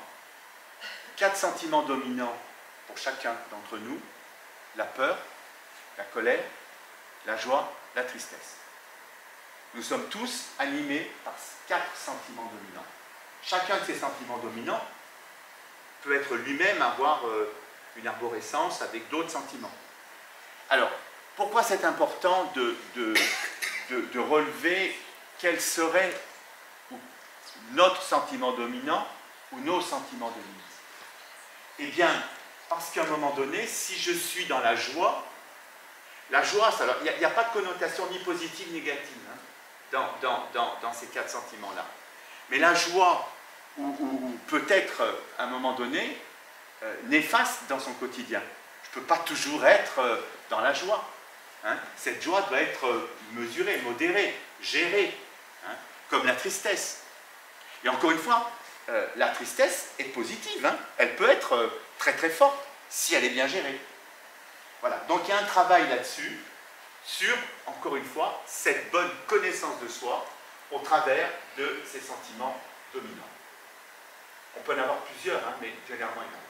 4 sentiments dominants pour chacun d'entre nous: la peur, la colère, la joie, la tristesse. Nous sommes tous animés par 4 sentiments dominants. Chacun de ces sentiments dominants peut être lui-même avoir une arborescence avec d'autres sentiments. Alors, pourquoi c'est important de relever quel serait notre sentiment dominant ou nos sentiments dominants? Eh bien, parce qu'à un moment donné, si je suis dans la joie, il n'y a pas de connotation ni positive ni négative dans ces 4 sentiments-là. Mais la joie, ou peut-être à un moment donné, néfaste dans son quotidien. Je ne peux pas toujours être dans la joie. Cette joie doit être mesurée, modérée, gérée, comme la tristesse. Et encore une fois, la tristesse est positive. Elle peut être très très forte si elle est bien gérée. Voilà. Donc il y a un travail là-dessus, sur, encore une fois, cette bonne connaissance de soi au travers de ces sentiments dominants. On peut en avoir plusieurs, mais généralement il y en a.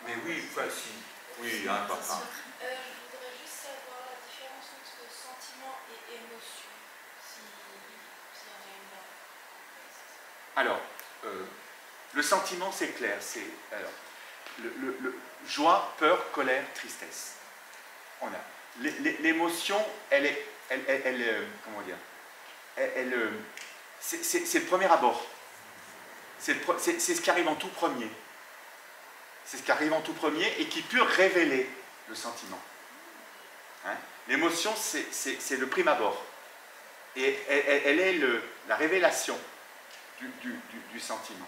Mais oui, si. Oui, papa. Je voudrais juste savoir la différence entre sentiment et émotion, s'il y en a une là. Alors, le sentiment, c'est clair. C'est joie, peur, colère, tristesse. On a l'émotion, comment dire, c'est le premier abord. C'est ce qui arrive en tout premier. C'est ce qui arrive en tout premier et qui peut révéler le sentiment. L'émotion, c'est le prime abord. Et elle est la révélation du sentiment.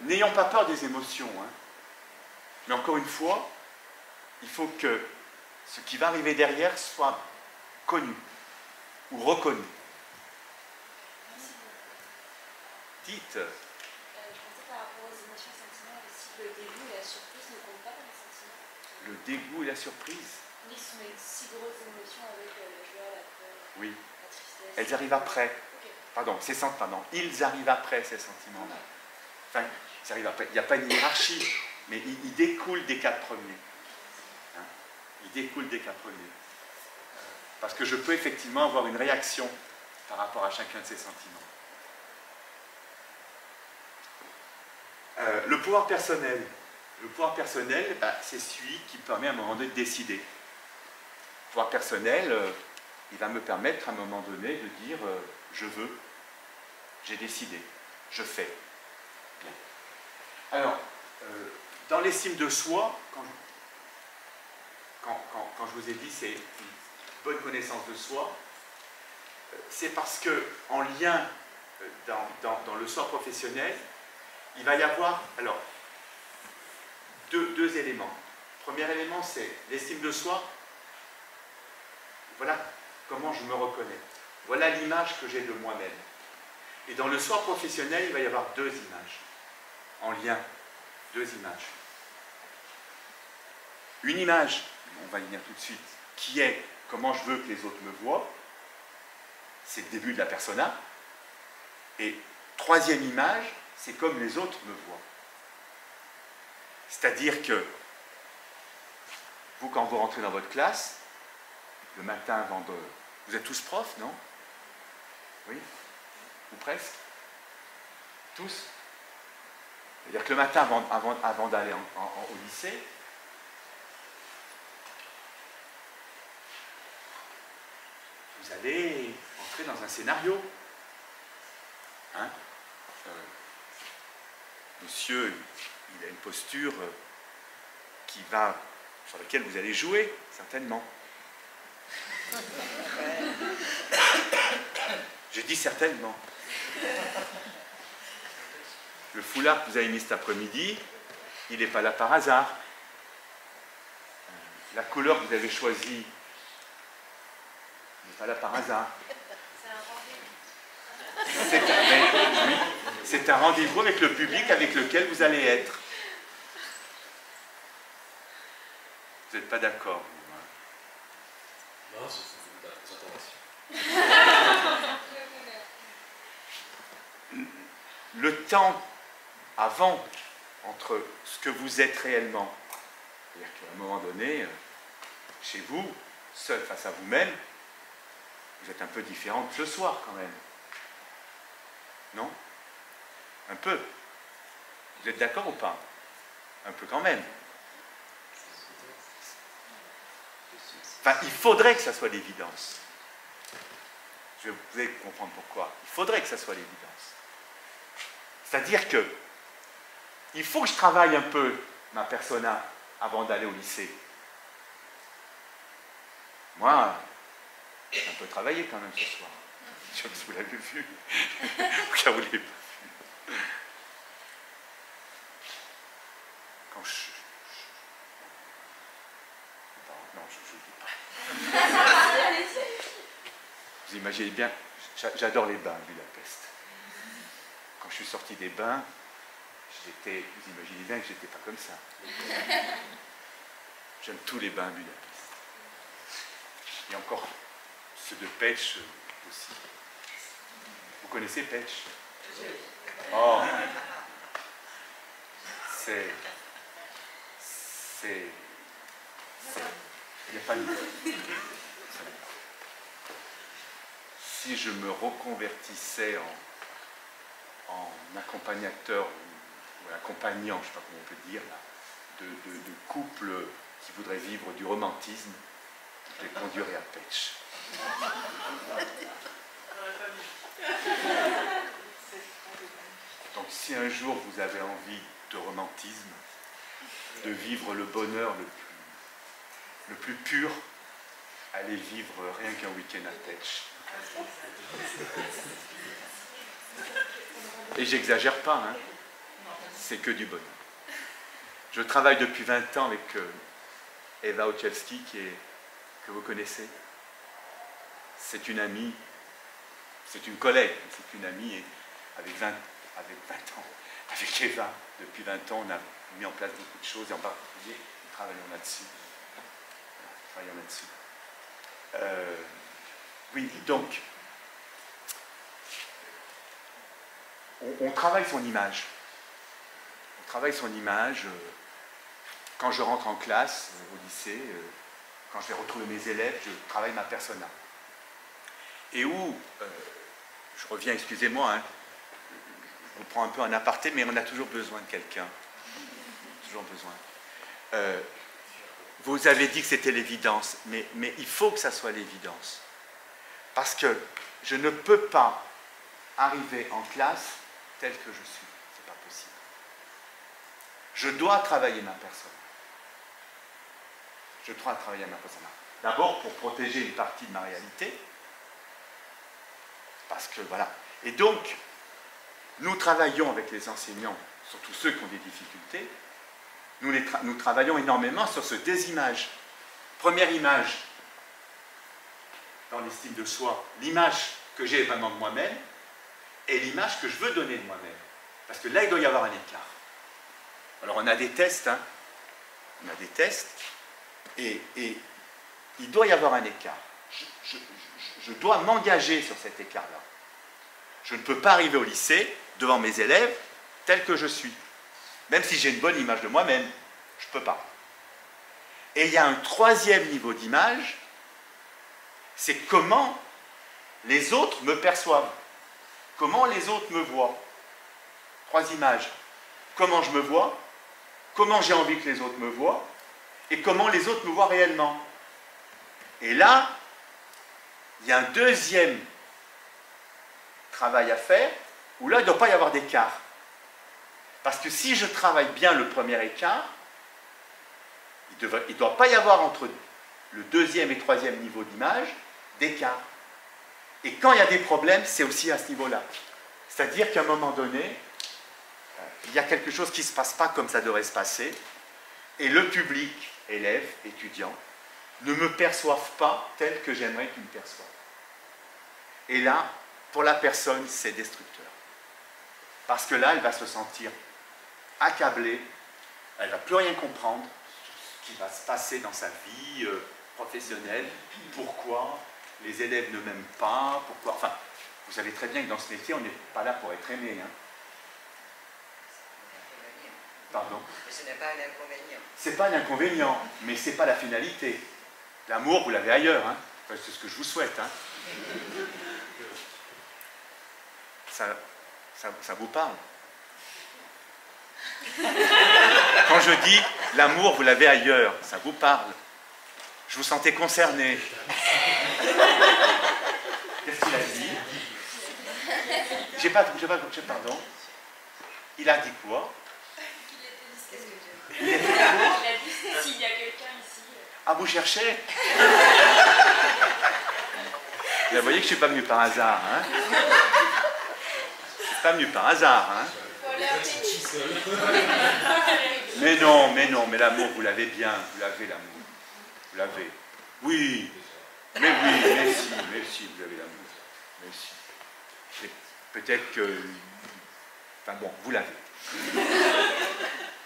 N'ayons pas peur des émotions. Mais encore une fois, il faut que ce qui va arriver derrière soit connu ou reconnu. Dites. Le dégoût et la surprise ne comptent pas comme des sentiments. Le dégoût et la surprise. Oui, ce sont des si grosses émotions avec la joie, la peur, oui. la tristesse. Elles arrivent après. Okay. Pardon, ils arrivent après ces sentiments-là. Enfin, ils arrivent après. Il n'y a pas une hiérarchie, mais ils découlent des 4 premiers. Ils découlent des 4 premiers. Parce que je peux effectivement avoir une réaction par rapport à chacun de ces sentiments. Le pouvoir personnel. Le pouvoir personnel, c'est celui qui permet à un moment donné de décider. Le pouvoir personnel, il va me permettre à un moment donné de dire je veux, j'ai décidé, je fais. Bien. Alors, dans l'estime de soi, quand je vous ai dit c'est une bonne connaissance de soi, c'est parce que en lien dans le sort professionnel, il va y avoir alors deux éléments. Le premier élément, c'est l'estime de soi. Voilà comment je me reconnais. Voilà l'image que j'ai de moi-même. Et dans le sort professionnel, il va y avoir deux images en lien. Deux images. Une image, on va y venir tout de suite, qui est comment je veux que les autres me voient. C'est le début de la persona. Et troisième image, c'est comme les autres me voient. C'est-à-dire que vous, quand vous rentrez dans votre classe, le matin avant de... Vous êtes tous profs, non? Oui? Ou presque? Tous? C'est-à-dire que le matin avant d'aller au lycée, vous allez entrer dans un scénario. Hein? Monsieur, il a une posture sur laquelle vous allez jouer, certainement. J'ai dit certainement. Le foulard que vous avez mis cet après-midi, il n'est pas là par hasard. La couleur que vous avez choisie, il n'est pas là par hasard. C'est un rendez-vous avec le public avec lequel vous allez être. Vous n'êtes pas d'accord, vous, hein? Non, c'est des informations. Le temps avant, entre ce que vous êtes réellement, c'est-à-dire qu'à un moment donné, chez vous, seul face à vous-même, vous êtes un peu différent que ce soir quand même. Non? Un peu. Vous êtes d'accord ou pas? Un peu quand même. Enfin, il faudrait que ça soit l'évidence. Vous allez comprendre pourquoi. Il faudrait que ça soit l'évidence. C'est-à-dire que il faut que je travaille un peu ma persona avant d'aller au lycée. Moi, j'ai un peu travaillé quand même ce soir. Je sais pas si vous l'avez vu. Ou que vous l'avez pas vu. Quand non, je ne dis pas. Vous imaginez bien, j'adore les bains à Budapest. Quand je suis sorti des bains, vous imaginez bien que j'étais pas comme ça. J'aime tous les bains à Budapest. Et encore ceux de Pécs aussi. Vous connaissez Pécs? Oh, il n'y a pas de... Si je me reconvertissais en accompagnateur ou accompagnant, je ne sais pas comment on peut dire, là, de couples qui voudraient vivre du romantisme, je les conduirais à Pécs. Donc si un jour vous avez envie de romantisme, de vivre le bonheur le plus pur, allez vivre rien qu'un week-end à Pécs. Et j'exagère pas, hein. C'est que du bonheur. Je travaille depuis 20 ans avec Eva Olszewski, que vous connaissez. C'est une amie, c'est une collègue, c'est une amie, et avec 20 ans, avec Eva, depuis 20 ans, on a mis en place beaucoup de choses, et en particulier, nous travaillons là-dessus. Oui, donc, on travaille son image. On travaille son image. Quand je rentre en classe, au lycée, quand je vais retrouver mes élèves, je travaille ma persona. Et où, je reviens, excusez-moi, hein, je vous prends un peu en aparté, mais on a toujours besoin de quelqu'un. Toujours besoin. Vous avez dit que c'était l'évidence, mais il faut que ça soit l'évidence. Parce que je ne peux pas arriver en classe tel que je suis. Ce n'est pas possible. Je dois travailler ma personne. Je dois travailler ma persona. D'abord pour protéger une partie de ma réalité. Parce que voilà. Et donc, nous travaillons avec les enseignants, surtout ceux qui ont des difficultés, nous travaillons énormément sur ce désimage. Première image, dans l'estime de soi, l'image que j'ai vraiment de moi-même et l'image que je veux donner de moi-même. Parce que là, il doit y avoir un écart. Alors, on a des tests, hein. On a des tests, et il doit y avoir un écart. Je dois m'engager sur cet écart-là. Je ne peux pas arriver au lycée, devant mes élèves, tel que je suis. Même si j'ai une bonne image de moi-même, je ne peux pas. Et il y a un troisième niveau d'image, c'est comment les autres me perçoivent, comment les autres me voient. Trois images. Comment je me vois, comment j'ai envie que les autres me voient, et comment les autres me voient réellement. Et là, il y a un deuxième travail à faire, où là, il ne doit pas y avoir d'écart. Parce que si je travaille bien le premier écart, il ne doit pas y avoir entre le deuxième et troisième niveau d'image d'écart. Et quand il y a des problèmes, c'est aussi à ce niveau-là. C'est-à-dire qu'à un moment donné, il y a quelque chose qui ne se passe pas comme ça devrait se passer, et le public, élèves, étudiants, ne me perçoivent pas tel que j'aimerais qu'ils me perçoivent. Et là, pour la personne, c'est destructeur. Parce que là, elle va se sentir accablée, elle ne va plus rien comprendre, ce qui va se passer dans sa vie professionnelle, pourquoi les élèves ne m'aiment pas, pourquoi... Enfin, vous savez très bien que dans ce métier, on n'est pas là pour être aimé. Hein. Pardon ? Ce n'est pas un inconvénient. C'est pas un inconvénient, mais c'est pas la finalité. L'amour, vous l'avez ailleurs. Hein. Enfin, c'est ce que je vous souhaite. Hein. Ça vous parle. Quand je dis l'amour, vous l'avez ailleurs, ça vous parle. Je vous sentais concerné. Qu'est-ce qu'il a dit? Pardon. Il a dit quoi? Il a dit s'il y a quelqu'un ici. Ah, vous cherchez? Vous voyez que je ne suis pas venu par hasard. Hein? Je ne suis pas venu par hasard. Hein? Mais non, mais l'amour, vous l'avez bien. Vous l'avez, l'amour. Vous l'avez. Oui. Mais si, vous avez l'amour. Mais si. Peut-être que... Enfin bon, vous l'avez.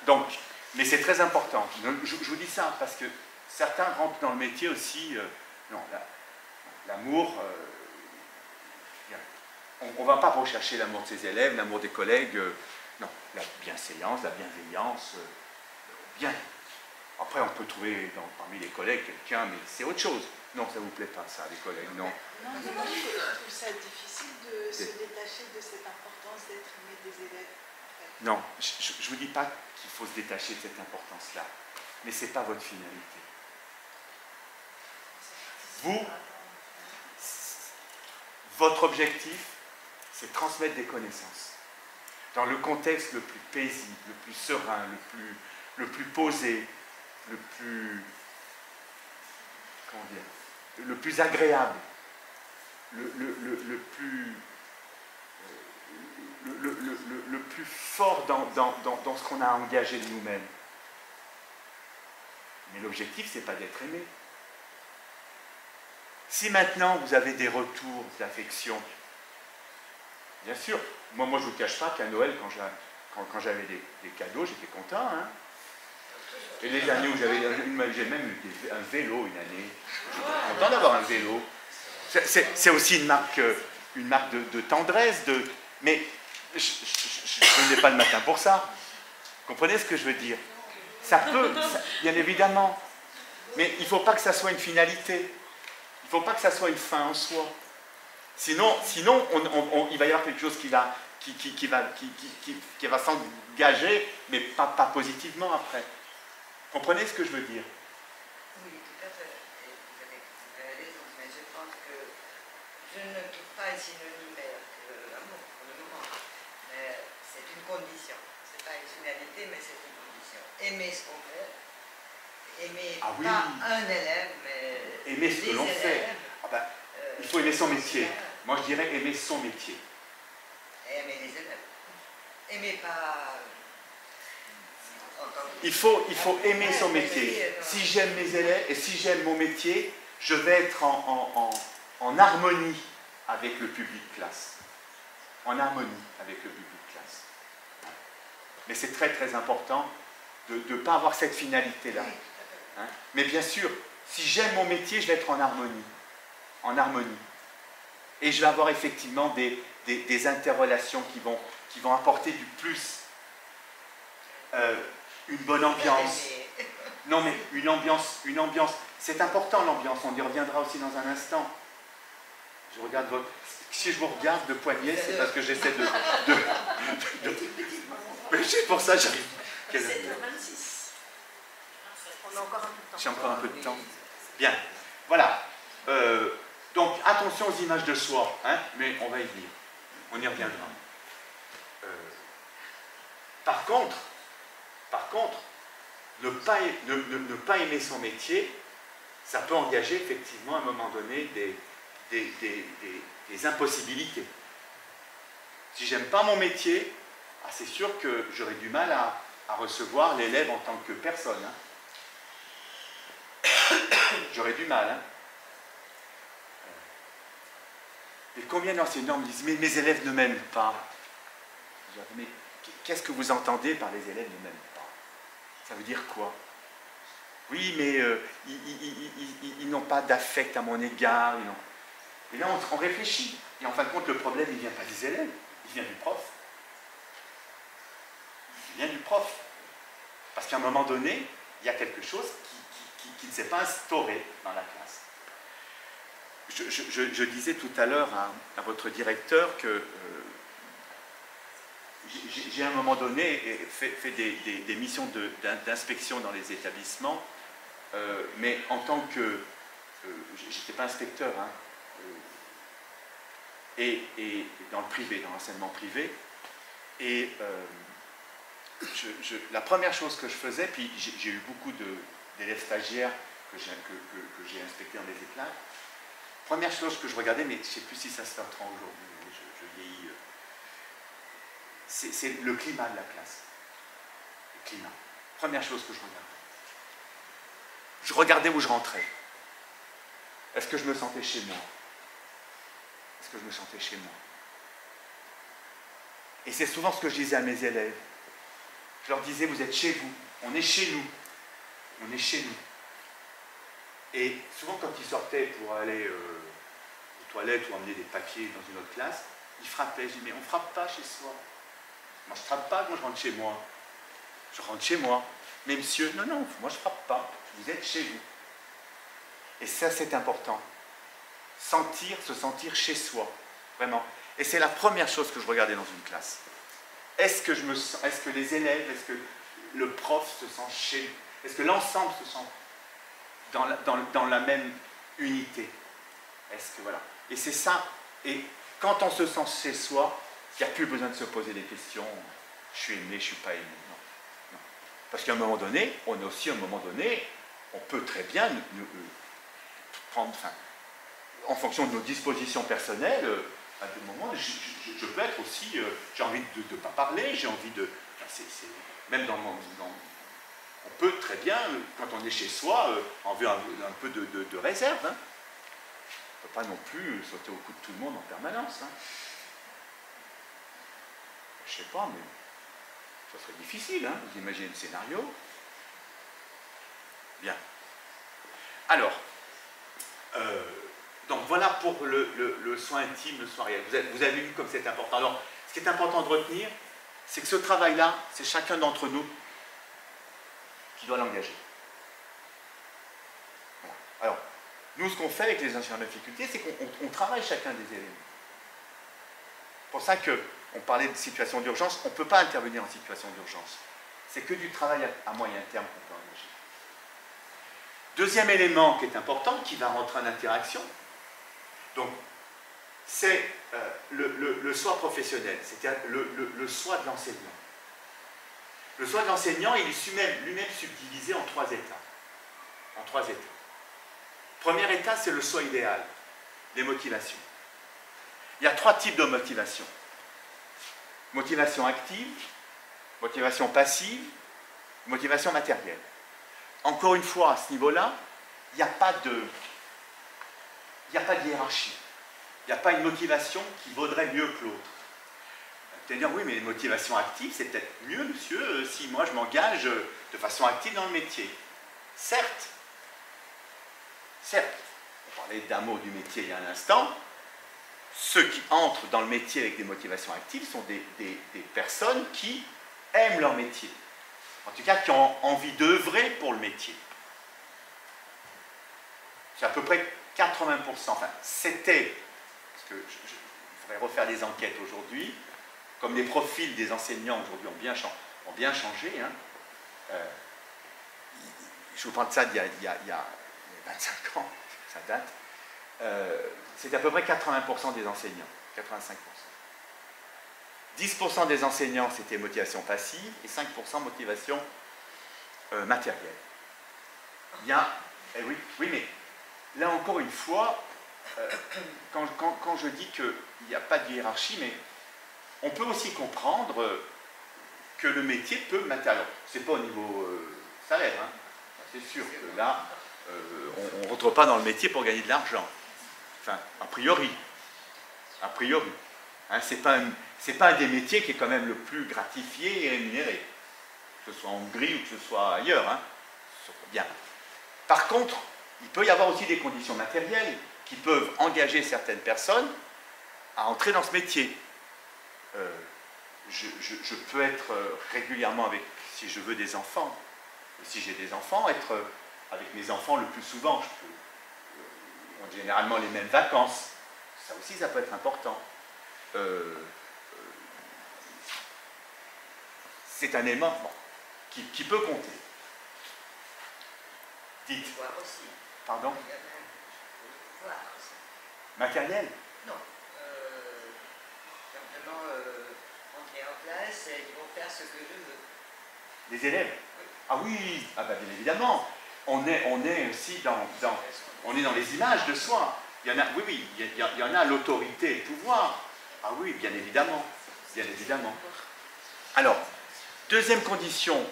Donc, mais c'est très important. Je vous dis ça parce que certains rentrent dans le métier aussi... non, l'amour... on ne va pas rechercher l'amour de ses élèves, l'amour des collègues. Non, la bienséance, la bienveillance. Bien. Après, on peut trouver parmi les collègues quelqu'un, mais c'est autre chose. Non, ça ne vous plaît pas, ça, les collègues, non. Non, moi, je trouve ça difficile de se détacher de cette importance d'être aimé des élèves. En fait. Non, je ne vous dis pas qu'il faut se détacher de cette importance-là, mais ce n'est pas votre finalité. Vous, votre objectif, c'est transmettre des connaissances. Dans le contexte le plus paisible, le plus serein, le plus posé, le plus... Comment dire? Le plus agréable, le plus fort dans ce qu'on a engagé de nous-mêmes. Mais l'objectif, ce n'est pas d'être aimé. Si maintenant vous avez des retours d'affection, bien sûr, moi je ne vous cache pas qu'à Noël, quand j'avais des cadeaux, j'étais content. Hein. Et les années où j'ai même eu un vélo une année, j'étais content d'avoir un vélo. C'est aussi une marque de tendresse, mais je ne l'ai pas le matin pour ça. Vous comprenez ce que je veux dire? Ça peut, bien évidemment, Mais il ne faut pas que ça soit une finalité. Il ne faut pas que ça soit une fin en soi. Sinon il va y avoir quelque chose qui va s'engager, mais pas positivement après. Comprenez ce que je veux dire? Oui, tout à fait. Et vous avez raison, mais je pense que je ne trouve pas un synonyme meilleur que l'amour pour le moment. Mais c'est une condition. Ce n'est pas une finalité, mais c'est une condition. Aimer ce qu'on fait. Aimer pas un élève, mais aimer ce que l'on fait. Il faut aimer son métier. Moi, je dirais aimer son métier. Et aimer les élèves. Aimer pas... Il faut aimer son métier. Si j'aime mes élèves et si j'aime mon métier, je vais être en harmonie avec le public classe. En harmonie avec le public classe. Mais c'est très très important de ne pas avoir cette finalité-là. Hein? Mais bien sûr, si j'aime mon métier, je vais être en harmonie. En harmonie. Et je vais avoir effectivement des interrelations qui vont apporter du plus. Une bonne ambiance. Non mais une ambiance. C'est important l'ambiance, on y reviendra aussi dans un instant. Je regarde votre... Si je vous regarde de poignet, c'est parce que j'essaie de... Mais c'est pour ça j'arrive. 7h26. On a encore un peu de temps. J'ai encore un peu de temps. Bien. Voilà. Donc attention aux images de soi, hein, mais on va y venir. On y reviendra. Par contre, ne pas aimer son métier, ça peut engager effectivement à un moment donné des impossibilités. Si j'aime pas mon métier, c'est sûr que j'aurai du mal à recevoir l'élève en tant que personne. Hein. J'aurai du mal. Hein. Et combien d'enseignants me disent « mais mes élèves ne m'aiment pas ». Mais qu'est-ce que vous entendez par les élèves ne m'aiment pas? Ça veut dire quoi? Oui, mais ils n'ont pas d'affect à mon égard. Et là, on réfléchit. Et en fin de compte, le problème, il ne vient pas des élèves, il vient du prof. Il vient du prof. Parce qu'à un moment donné, il y a quelque chose qui ne s'est pas instauré dans la classe. Je disais tout à l'heure à votre directeur que j'ai à un moment donné fait des missions d'inspection dans les établissements, mais en tant que... j'étais pas inspecteur, hein, et dans le privé, dans l'enseignement privé, et la première chose que je faisais, puis j'ai eu beaucoup d'élèves stagiaires que j'ai inspectés dans les éclats, première chose que je regardais, mais je ne sais plus si ça se fait autrement aujourd'hui, je vieillis, c'est le climat de la classe. Le climat. Première chose que je regardais. Je regardais où je rentrais. Est-ce que je me sentais chez moi? Est-ce que je me sentais chez moi? Et c'est souvent ce que je disais à mes élèves. Je leur disais, vous êtes chez vous, on est chez nous. On est chez nous. Et souvent quand ils sortaient pour aller aux toilettes ou emmener des papiers dans une autre classe, ils frappaient. Je dis, mais on ne frappe pas chez soi. Moi je ne frappe pas quand je rentre chez moi. Je rentre chez moi. Mais monsieur, non, moi je ne frappe pas. Vous êtes chez vous. Et ça c'est important. Se sentir chez soi. Vraiment. Et c'est la première chose que je regardais dans une classe. Est-ce que les élèves, est-ce que le prof se sent chez lui? Est-ce que l'ensemble se sent dans la même unité? Est-ce que voilà. Et c'est ça. Et quand on se sent chez soi, il n'y a plus besoin de se poser des questions. Je suis aimé, je ne suis pas aimé. Non. Parce qu'à un moment donné, on peut très bien prendre, en fonction de nos dispositions personnelles, à des moments, je peux être aussi, j'ai envie de ne pas parler, j'ai envie de... même on peut très bien, quand on est chez soi, enlever un peu de réserve. Hein. On ne peut pas non plus sauter au cou de tout le monde en permanence. Hein. Je ne sais pas, mais ça serait difficile, hein. Vous imaginez le scénario. Bien. Alors, donc voilà pour le soin intime, le soin réel. Vous avez vu comme c'est important. Alors, ce qui est important de retenir, c'est que ce travail-là, c'est chacun d'entre nous qui doit l'engager. Alors, nous, ce qu'on fait avec les enseignants en difficulté, c'est qu'on travaille chacun des éléments. C'est pour ça qu'on parlait de situation d'urgence, on ne peut pas intervenir en situation d'urgence. C'est que du travail à moyen terme qu'on peut engager. Deuxième élément qui est important, qui va rentrer en interaction, donc, c'est le soi professionnel, c'est-à-dire le soi de l'enseignant. Le soi de l'enseignant, il est lui-même subdivisé en 3 états. En 3 états. Premier état, c'est le soi idéal, les motivations. Il y a 3 types de motivations. Motivation active, motivation passive, motivation matérielle. Encore une fois, à ce niveau-là, il n'y a pas de hiérarchie. Il n'y a pas une motivation qui vaudrait mieux que l'autre. C'est-à-dire, oui, mais une motivation active, c'est peut-être mieux, monsieur, si moi je m'engage de façon active dans le métier. Certes, on parlait d'un mot du métier il y a un instant, ceux qui entrent dans le métier avec des motivations actives sont des personnes qui aiment leur métier. En tout cas, qui ont envie d'œuvrer pour le métier. C'est à peu près 80%. Enfin, c'était, parce que il faudrait refaire des enquêtes aujourd'hui, comme les profils des enseignants aujourd'hui ont bien changé. Hein. Je vous parle de ça il y a 25 ans, ça date. C'était à peu près 80% des enseignants, 85%. 10% des enseignants, c'était motivation passive, et 5% motivation matérielle. Il y a, oui, mais là encore une fois, quand je dis qu'il n'y a pas de hiérarchie, mais on peut aussi comprendre que le métier peut matérialiser. Ce n'est pas au niveau salaire, hein. C'est sûr que là, on ne rentre pas dans le métier pour gagner de l'argent. Enfin, a priori. Hein, c'est pas un des métiers qui est quand même le plus gratifié et rémunéré, que ce soit en Hongrie ou que ce soit ailleurs. Hein. Bien. Par contre, il peut y avoir aussi des conditions matérielles qui peuvent engager certaines personnes à entrer dans ce métier. Je peux être régulièrement avec, si je veux des enfants, si j'ai des enfants, être avec mes enfants le plus souvent. On a généralement les mêmes vacances. Ça aussi, ça peut être important. C'est un élément qui peut compter. Dites. Voir aussi. Pardon? Il y en a voir aussi. Matériel? Non. Simplement entrer en classe et ils vont faire ce que je veux. Les élèves? Oui. Ah oui, ah bah bien évidemment. On est aussi on est dans les images de soi. Il y en a, oui, il y en a l'autorité et le pouvoir. Ah oui, bien évidemment. Alors, deuxième condition,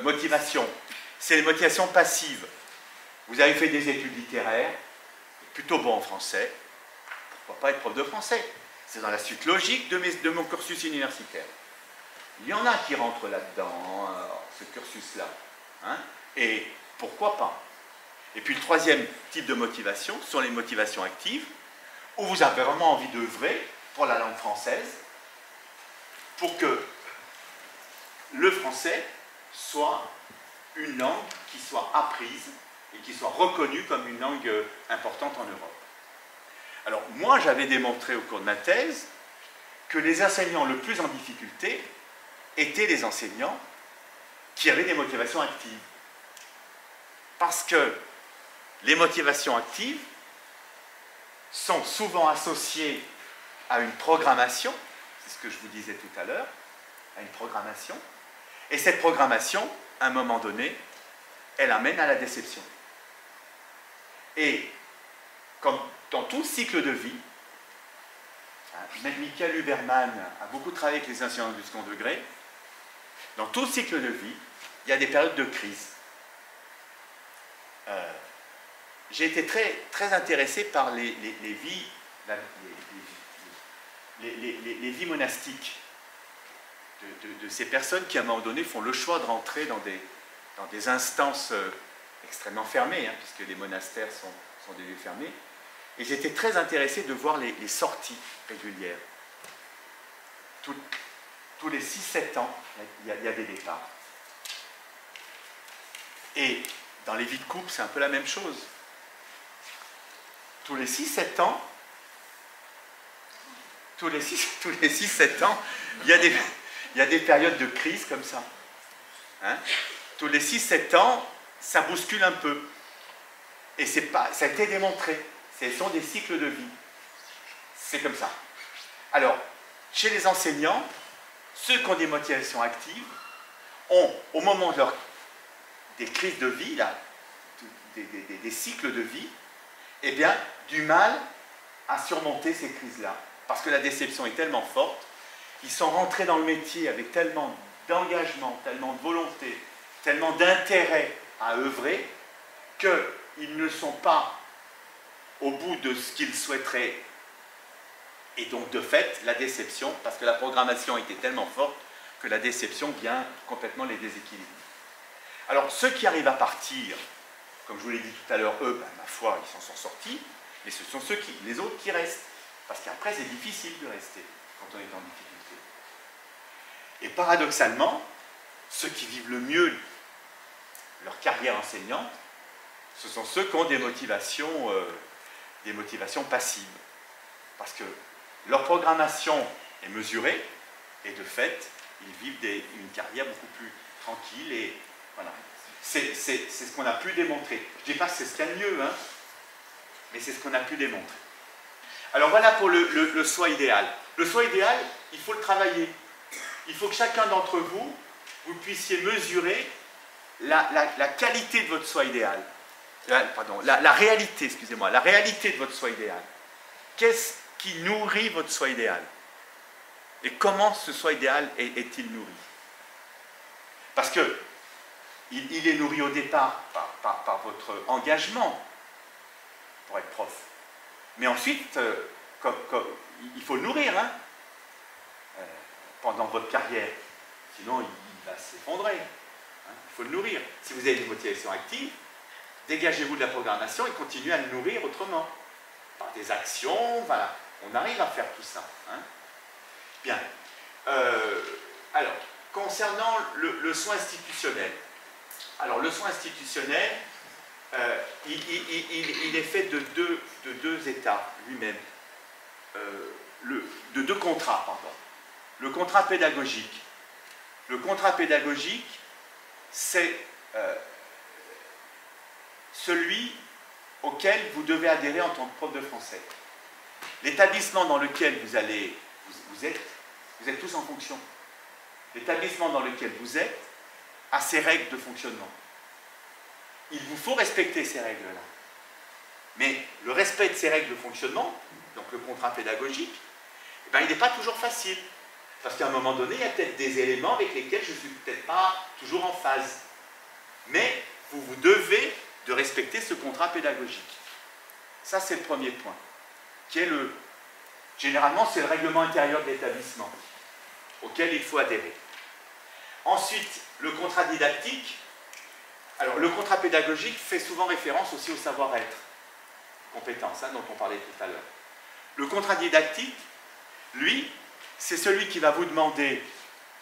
motivation, c'est les motivations passives. Vous avez fait des études littéraires, plutôt bon en français, pourquoi pas être prof de français? C'est dans la suite logique de mon cursus universitaire. Il y en a qui rentrent là-dedans, ce cursus-là. Hein, et pourquoi pas? Et puis le troisième type de motivation sont les motivations actives, où vous avez vraiment envie d'œuvrer pour la langue française, pour que le français soit une langue qui soit apprise et qui soit reconnue comme une langue importante en Europe. Alors moi, j'avais démontré au cours de ma thèse que les enseignants le plus en difficulté étaient les enseignants qui avaient des motivations actives. Parce que les motivations actives sont souvent associées à une programmation, c'est ce que je vous disais tout à l'heure, à une programmation, et cette programmation, à un moment donné, elle amène à la déception. Et comme dans tout cycle de vie, même Michael Huberman a beaucoup travaillé avec les enseignants du second degré, dans tout cycle de vie, il y a des périodes de crise. J'ai été très intéressé par les vies monastiques de ces personnes qui, à un moment donné, font le choix de rentrer dans des instances extrêmement fermées, hein, puisque les monastères sont des lieux fermés. Et j'étais très intéressé de voir les sorties régulières. Tous les 6-7 ans, il y a des départs. Et dans les vies de couple, c'est un peu la même chose. Tous les 6-7 ans, tous les 6-7 ans, il y a des périodes de crise comme ça. Hein? Tous les 6-7 ans, ça bouscule un peu. Et ça a été démontré. Ce sont des cycles de vie. C'est comme ça. Alors, chez les enseignants, ceux qui ont des motivations actives ont, au moment des crises de vie, là, des cycles de vie, eh bien, du mal à surmonter ces crises-là. Parce que la déception est tellement forte, ils sont rentrés dans le métier avec tellement d'engagement, tellement de volonté, tellement d'intérêt à œuvrer, qu'ils ne sont pas au bout de ce qu'ils souhaiteraient. Et donc, de fait, la déception, parce que la programmation était tellement forte, que la déception vient complètement les déséquilibrer. Alors, ceux qui arrivent à partir, comme je vous l'ai dit tout à l'heure, eux, ma foi, ils s'en sont sortis, mais ce sont les autres qui restent. Parce qu'après, c'est difficile de rester quand on est en difficulté. Et paradoxalement, ceux qui vivent le mieux leur carrière enseignante, ce sont ceux qui ont des motivations passives. Parce que leur programmation est mesurée, et de fait, ils vivent une carrière beaucoup plus tranquille. Et voilà. C'est ce qu'on a pu démontrer. Je ne dis pas que c'est ce qu'il y a de mieux, hein, mais c'est ce qu'on a pu démontrer. Alors voilà pour le soi idéal. Le soi idéal, il faut le travailler. Il faut que chacun d'entre vous, vous puissiez mesurer la qualité de votre soi idéal. La réalité, excusez-moi, la réalité de votre soi idéal. Qu'est-ce qui nourrit votre soi idéal? Et comment ce soi idéal est-il nourri? Parce que il est nourri au départ par votre engagement pour être prof. Mais ensuite, il faut le nourrir hein, pendant votre carrière. Sinon, il va s'effondrer. Hein, il faut le nourrir. Si vous avez une motivation active, dégagez-vous de la programmation et continuez à le nourrir autrement. Par des actions, voilà. On arrive à faire tout ça. Hein. Bien. Alors, concernant le soin institutionnel. Alors, le soin institutionnel, il est fait de deux états lui-même. De deux contrats, pardon. Le contrat pédagogique. Le contrat pédagogique, c'est celui auquel vous devez adhérer en tant que prof de français. L'établissement dans lequel vous êtes tous en fonction. L'établissement dans lequel vous êtes a ses règles de fonctionnement. Il vous faut respecter ces règles-là. Mais le respect de ces règles de fonctionnement, donc le contrat pédagogique, eh bien, il n'est pas toujours facile. Parce qu'à un moment donné, il y a peut-être des éléments avec lesquels je ne suis peut-être pas toujours en phase. Mais vous devez de respecter ce contrat pédagogique. Ça, c'est le premier point. Généralement, c'est le règlement intérieur de l'établissement auquel il faut adhérer. Ensuite, le contrat didactique. Alors, le contrat pédagogique fait souvent référence aussi au savoir-être, compétences, hein, dont on parlait tout à l'heure. Le contrat didactique, lui, c'est celui qui va vous demander,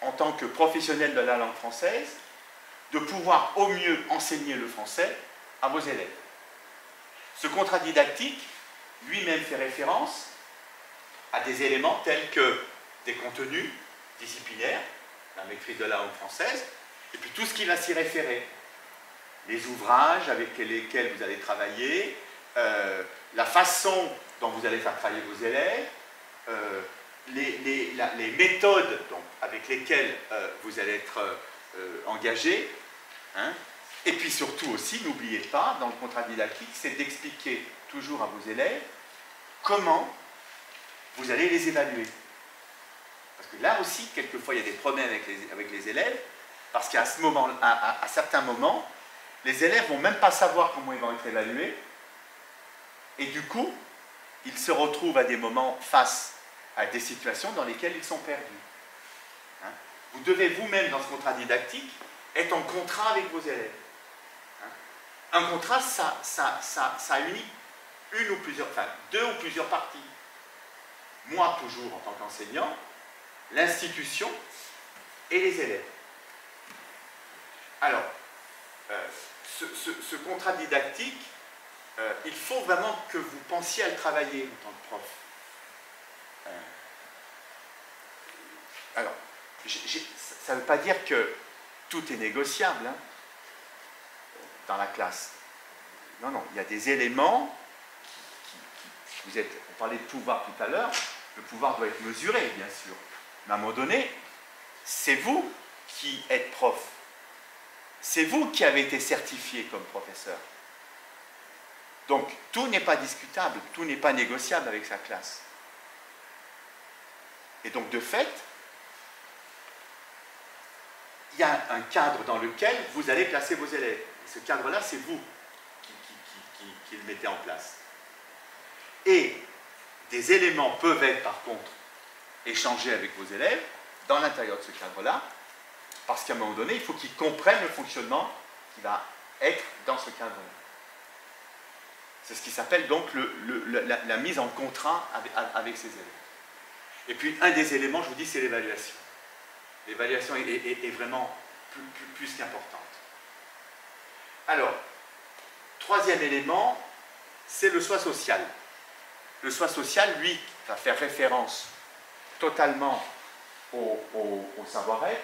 en tant que professionnel de la langue française, de pouvoir au mieux enseigner le français à vos élèves. Ce contrat didactique, lui-même fait référence à des éléments tels que des contenus disciplinaires, la maîtrise de la langue française, et puis tout ce qui va s'y référer. Les ouvrages avec lesquels vous allez travailler, la façon dont vous allez faire travailler vos élèves, les méthodes donc, avec lesquelles vous allez être engagé. Hein. Et puis surtout aussi, n'oubliez pas, dans le contrat didactique, c'est d'expliquer toujours à vos élèves comment vous allez les évaluer. Parce que là aussi, quelquefois, il y a des problèmes avec les élèves, parce qu'à certains moments, les élèves ne vont même pas savoir comment ils vont être évalués, et du coup, ils se retrouvent à des moments face à des situations dans lesquelles ils sont perdus. Hein? Vous devez vous-même, dans ce contrat didactique, être en contrat avec vos élèves. Hein? Un contrat, ça unit deux ou plusieurs parties. Moi, toujours, en tant qu'enseignant, l'institution et les élèves. Alors, ce contrat didactique, il faut vraiment que vous pensiez à le travailler en tant que prof. Alors, ça ne veut pas dire que tout est négociable hein, dans la classe. Non, non, il y a des éléments on parlait de pouvoir tout à l'heure, le pouvoir doit être mesuré, bien sûr. Mais à un moment donné, c'est vous qui êtes prof. C'est vous qui avez été certifié comme professeur. Donc, tout n'est pas discutable, tout n'est pas négociable avec sa classe. Et donc, de fait, il y a un cadre dans lequel vous allez placer vos élèves. Et ce cadre-là, c'est vous qui le mettez en place. Et des éléments peuvent être, par contre, échangés avec vos élèves dans l'intérieur de ce cadre-là, parce qu'à un moment donné, il faut qu'ils comprennent le fonctionnement qui va être dans ce cadre-là. C'est ce qui s'appelle donc la mise en contrat avec ces élèves. Et puis, un des éléments, je vous dis, c'est l'évaluation. L'évaluation est vraiment plus qu'importante. Alors, troisième élément, c'est le soi social. Le soi social, lui, va faire référence totalement au savoir-être.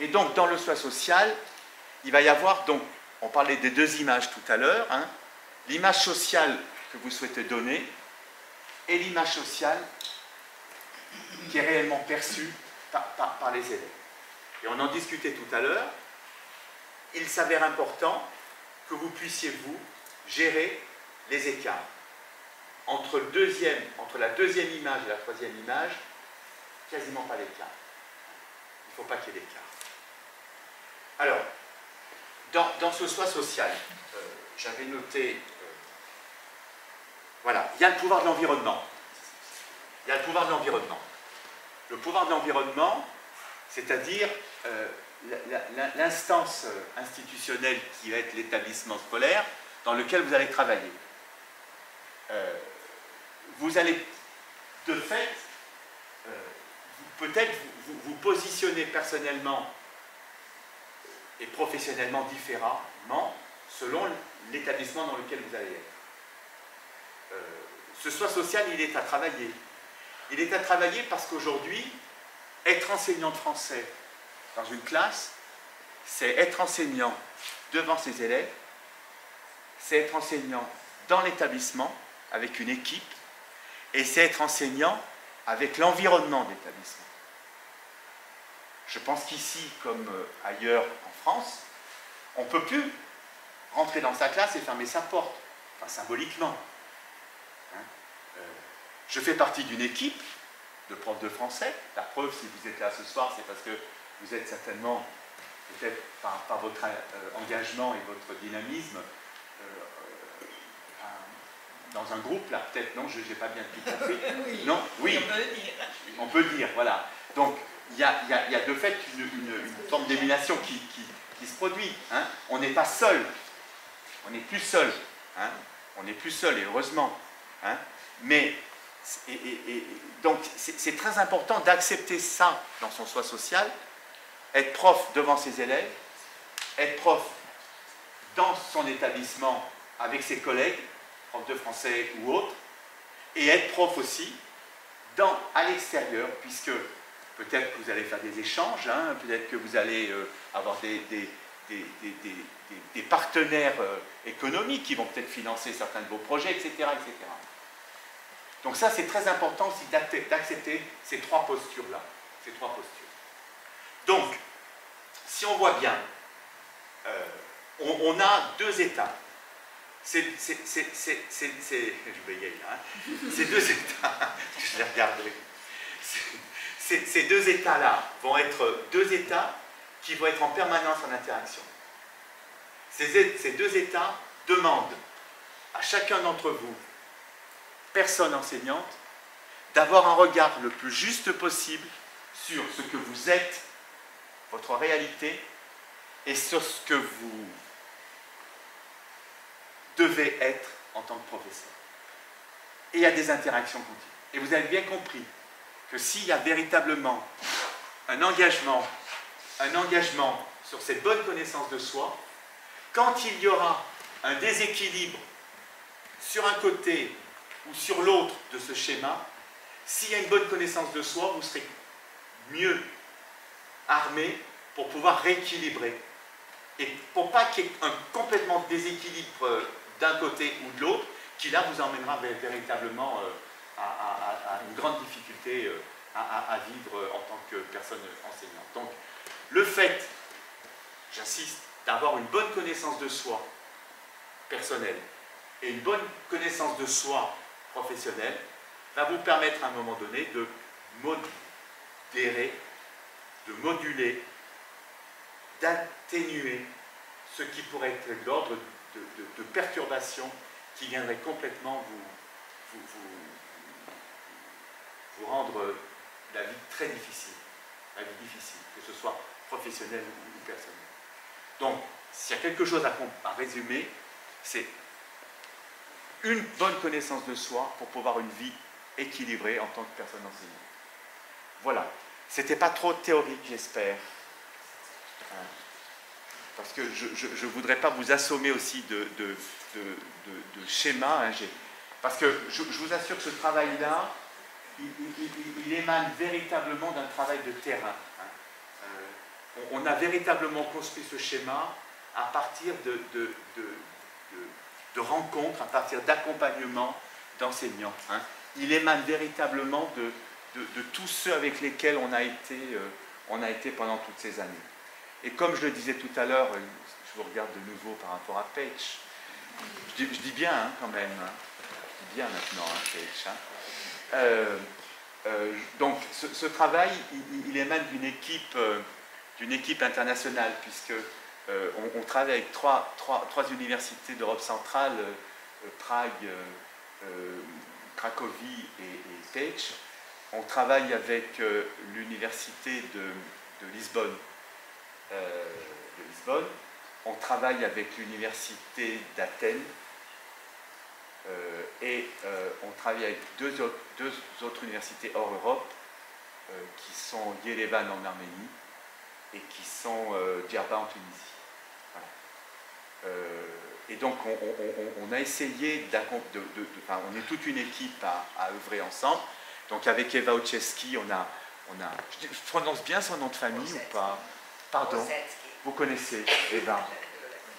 Et donc, dans le soi social, il va y avoir, donc, on parlait des deux images tout à l'heure, hein, l'image sociale que vous souhaitez donner et l'image sociale qui est réellement perçue par les élèves. Et on en discutait tout à l'heure, il s'avère important que vous puissiez, vous, gérer les écarts. Entre la deuxième image et la troisième image, quasiment pas d'écart. Il ne faut pas qu'il y ait d'écart. Alors, dans ce soi social, j'avais noté, voilà, il y a le pouvoir de l'environnement. Il y a le pouvoir de l'environnement. Le pouvoir de l'environnement, c'est-à-dire l'instance institutionnelle qui va être l'établissement scolaire dans lequel vous allez travailler. Vous allez, de fait, peut-être vous positionner personnellement et professionnellement différemment selon l'établissement dans lequel vous allez être. Ce soi social, il est à travailler. Il est à travailler parce qu'aujourd'hui, être enseignant de français dans une classe, c'est être enseignant devant ses élèves, c'est être enseignant dans l'établissement avec une équipe, et c'est être enseignant avec l'environnement d'établissement. Je pense qu'ici, comme ailleurs en France, on ne peut plus rentrer dans sa classe et fermer sa porte, enfin symboliquement. Je fais partie d'une équipe de profs de français. La preuve, si vous êtes là ce soir, c'est parce que vous êtes certainement, peut-être par votre engagement et votre dynamisme, dans un groupe, là, peut-être, non, je n'ai pas bien tout compris. Oui, non, oui, on peut dire. On peut dire, voilà. Donc, il y a de fait une forme d'émulation qui se produit. Hein. On n'est pas seul. On n'est plus seul. Hein. On n'est plus seul, et heureusement. Hein. Mais, donc, c'est très important d'accepter ça dans son soi social, être prof devant ses élèves, être prof dans son établissement avec ses collègues, prof de français ou autres, et être prof aussi à l'extérieur, puisque peut-être que vous allez faire des échanges, hein, peut-être que vous allez avoir des partenaires économiques qui vont peut-être financer certains de vos projets, etc. etc. Donc ça, c'est très important aussi d'accepter ces trois postures-là. Ces trois postures. Donc, si on voit bien, on a deux états. Je bégaye là. Ces deux états, je les regarde. Ces deux états-là vont être deux états qui vont être en permanence en interaction. Ces deux états demandent à chacun d'entre vous, personne enseignante, d'avoir un regard le plus juste possible sur ce que vous êtes, votre réalité, et sur ce que vous devez être en tant que professeur. Et il y a des interactions continues. Et vous avez bien compris que s'il y a véritablement un engagement sur cette bonne connaissance de soi, quand il y aura un déséquilibre sur un côté ou sur l'autre de ce schéma, s'il y a une bonne connaissance de soi, vous serez mieux armé pour pouvoir rééquilibrer. Et pour pas qu'il y ait un complètement déséquilibre d'un côté ou de l'autre, qui là vous emmènera véritablement à une grande difficulté à vivre en tant que personne enseignante. Donc, le fait, j'insiste, d'avoir une bonne connaissance de soi personnelle et une bonne connaissance de soi professionnelle va vous permettre à un moment donné de modérer, de moduler, d'atténuer ce qui pourrait être de l'ordre de perturbations qui viendraient complètement vous rendre la vie très difficile, que ce soit professionnelle ou personnelle. Donc, s'il y a quelque chose à résumer, c'est une bonne connaissance de soi pour pouvoir une vie équilibrée en tant que personne enseignante. Voilà. C'était pas trop théorique, j'espère. Parce que je ne voudrais pas vous assommer aussi de schémas. Parce que je vous assure que ce travail-là, il émane véritablement d'un travail de terrain. On a véritablement construit ce schéma à partir de rencontres, à partir d'accompagnement d'enseignants. Il émane véritablement de tous ceux avec lesquels on a été pendant toutes ces années. Et comme je le disais tout à l'heure, je vous regarde de nouveau par rapport à Page, je dis bien quand même, je dis bien maintenant Page. Donc ce travail, il émane d'une équipe internationale, puisque on travaille avec trois universités d'Europe centrale, Prague, Cracovie et Page. On travaille avec l'université de Lisbonne. On travaille avec l'université d'Athènes et on travaille avec deux autres universités hors Europe qui sont Yerevan en Arménie et qui sont Djerba en Tunisie. Voilà. Et donc on a essayé on est toute une équipe à œuvrer ensemble. Donc avec Eva Oczewski, je prononce bien son nom de famille ou pas? Pardon, vous connaissez Eva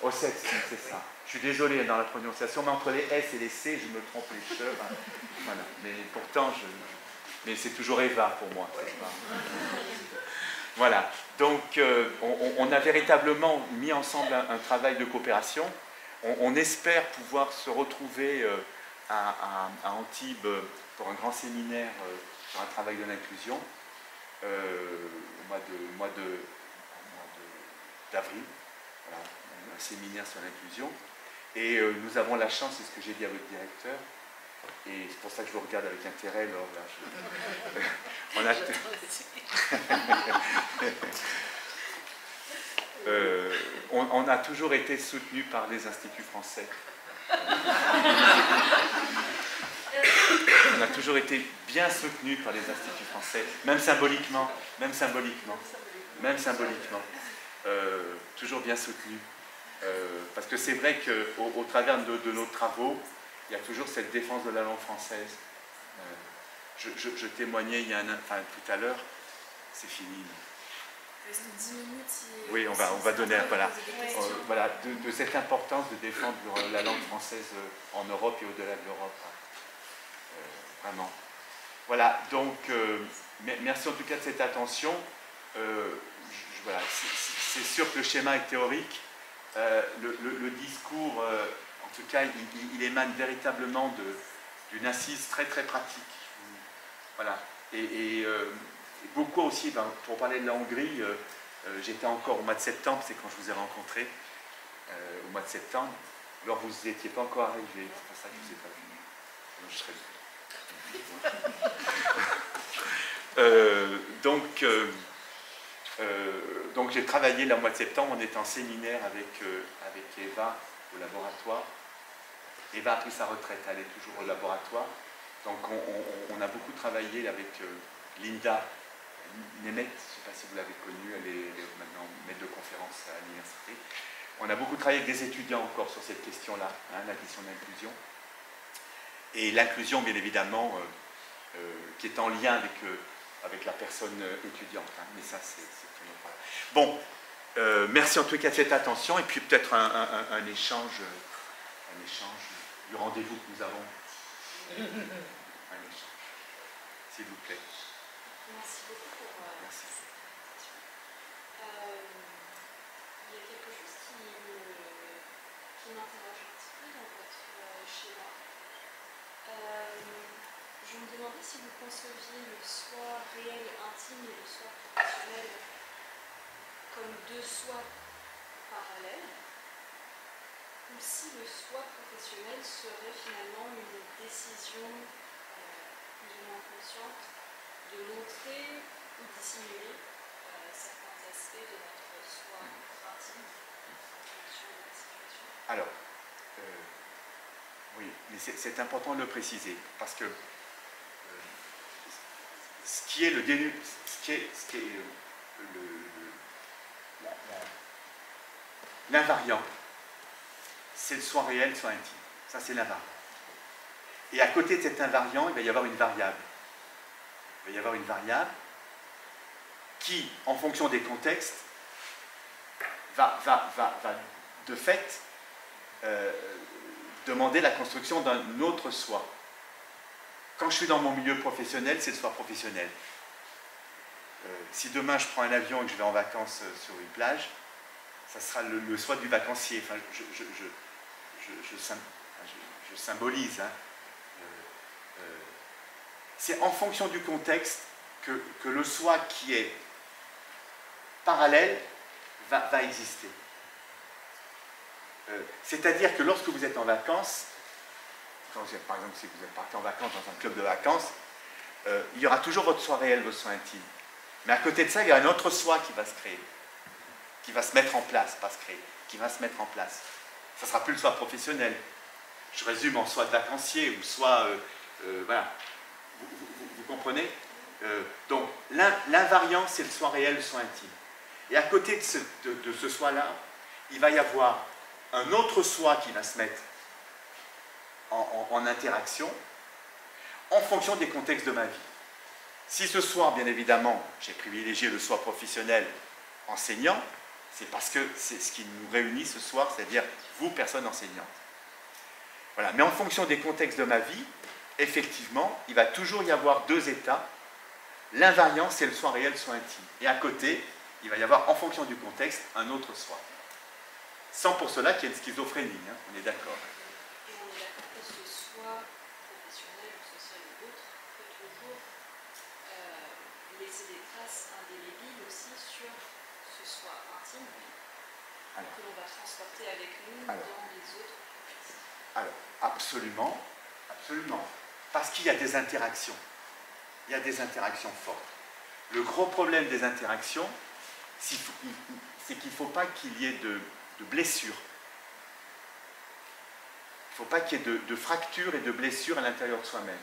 Oczewski, c'est ça. Je suis désolé dans la prononciation, mais entre les S et les C, je me trompe les cheveux. Voilà. Mais pourtant, mais c'est toujours Eva pour moi. Voilà. Donc, on a véritablement mis ensemble un travail de coopération. On espère pouvoir se retrouver à Antibes pour un grand séminaire sur un travail de l'inclusion au mois d'avril, voilà, un séminaire sur l'inclusion. Et nous avons la chance, c'est ce que j'ai dit à votre directeur, et c'est pour ça que je vous regarde avec intérêt. On a toujours été soutenu par les instituts français. On a toujours été bien soutenu par les instituts français, même symboliquement. Toujours bien soutenu. Parce que c'est vrai qu'au travers de nos travaux, il y a toujours cette défense de la langue française. Je témoignais tout à l'heure, c'est fini. Oui, on va donner voilà, de cette importance de défendre la langue française en Europe et au-delà de l'Europe. Vraiment. Voilà, donc merci en tout cas de cette attention. Voilà, c'est sûr que le schéma est théorique. Le discours, en tout cas, il émane véritablement d'une assise très très pratique. Voilà. Et beaucoup aussi, pour parler de la Hongrie, j'étais encore au mois de septembre, c'est quand je vous ai rencontré, au mois de septembre. Alors vous n'étiez pas encore arrivé, c'est pour ça que je ne vous ai pas vu. Je serais... donc j'ai travaillé le mois de septembre, on était en séminaire avec Eva au laboratoire. Eva a pris sa retraite, elle est toujours au laboratoire. Donc on a beaucoup travaillé avec Linda Nemeth, je ne sais pas si vous l'avez connue, elle est maintenant maître de conférence à l'université. On a beaucoup travaillé avec des étudiants encore sur cette question-là, hein, la question de l'inclusion. Et l'inclusion, bien évidemment, qui est en lien avec la personne étudiante. Hein, mais ça, c'est une autre. Bon, merci en tout cas de cette attention. Et puis peut-être un échange du rendez-vous que nous avons. Un échange, s'il vous plaît. Merci beaucoup pour Merci. cette présentation. Il y a quelque chose qui m'interroge un petit peu dans votre schéma. Je me demandais si vous conceviez le soi réel, intime et le soi professionnel comme deux soi parallèles, ou si le soi professionnel serait finalement une décision plus ou moins consciente de montrer ou dissimuler certains aspects de notre soi intime en fonction de la situation. Alors, oui, mais c'est important de le préciser, parce que ce qui est l'invariant, c'est le soi réel, le soi intime. Ça, c'est l'invariant. Et à côté de cet invariant, il va y avoir une variable. Il va y avoir une variable qui, en fonction des contextes, va de fait demander la construction d'un autre soi. Quand je suis dans mon milieu professionnel, c'est le soi professionnel. Si demain je prends un avion et que je vais en vacances sur une plage, ça sera le soi du vacancier. Enfin, je symbolise. Hein. C'est en fonction du contexte que le soi qui est parallèle va exister. C'est-à-dire que lorsque vous êtes en vacances, par exemple si vous êtes parti en vacances dans un club de vacances, il y aura toujours votre soi réel, votre soi intime. Mais à côté de ça, il y a un autre soi qui va se créer, qui va se mettre en place, pas se créer, qui va se mettre en place. Ça ne sera plus le soi professionnel. Je résume en soi de vacancier ou soi... voilà. Vous comprenez donc, l'invariant, c'est le soi réel, le soi intime. Et à côté de ce soi-là, il va y avoir un autre soi qui va se mettre en interaction en fonction des contextes de ma vie. Si ce soir, bien évidemment, j'ai privilégié le soi professionnel enseignant, c'est parce que c'est ce qui nous réunit ce soir, c'est-à-dire vous, personne enseignante. Voilà. Mais en fonction des contextes de ma vie, effectivement, il va toujours y avoir deux états. L'invariant, c'est le soi réel, le soi intime. Et à côté, il va y avoir, en fonction du contexte, un autre soi. Sans pour cela qu'il y ait une schizophrénie, hein, on est d'accord. Et on est d'accord que ce soi professionnel ou social ou autre peut toujours laisser des traces indélébiles aussi sur ce soi intime que l'on va transporter avec nous dans les autres contextes. Alors, absolument, absolument. Parce qu'il y a des interactions. Il y a des interactions fortes. Le gros problème des interactions, c'est qu'il ne faut pas qu'il y ait de blessures. Il ne faut pas qu'il y ait de fractures et de blessures à l'intérieur de soi-même.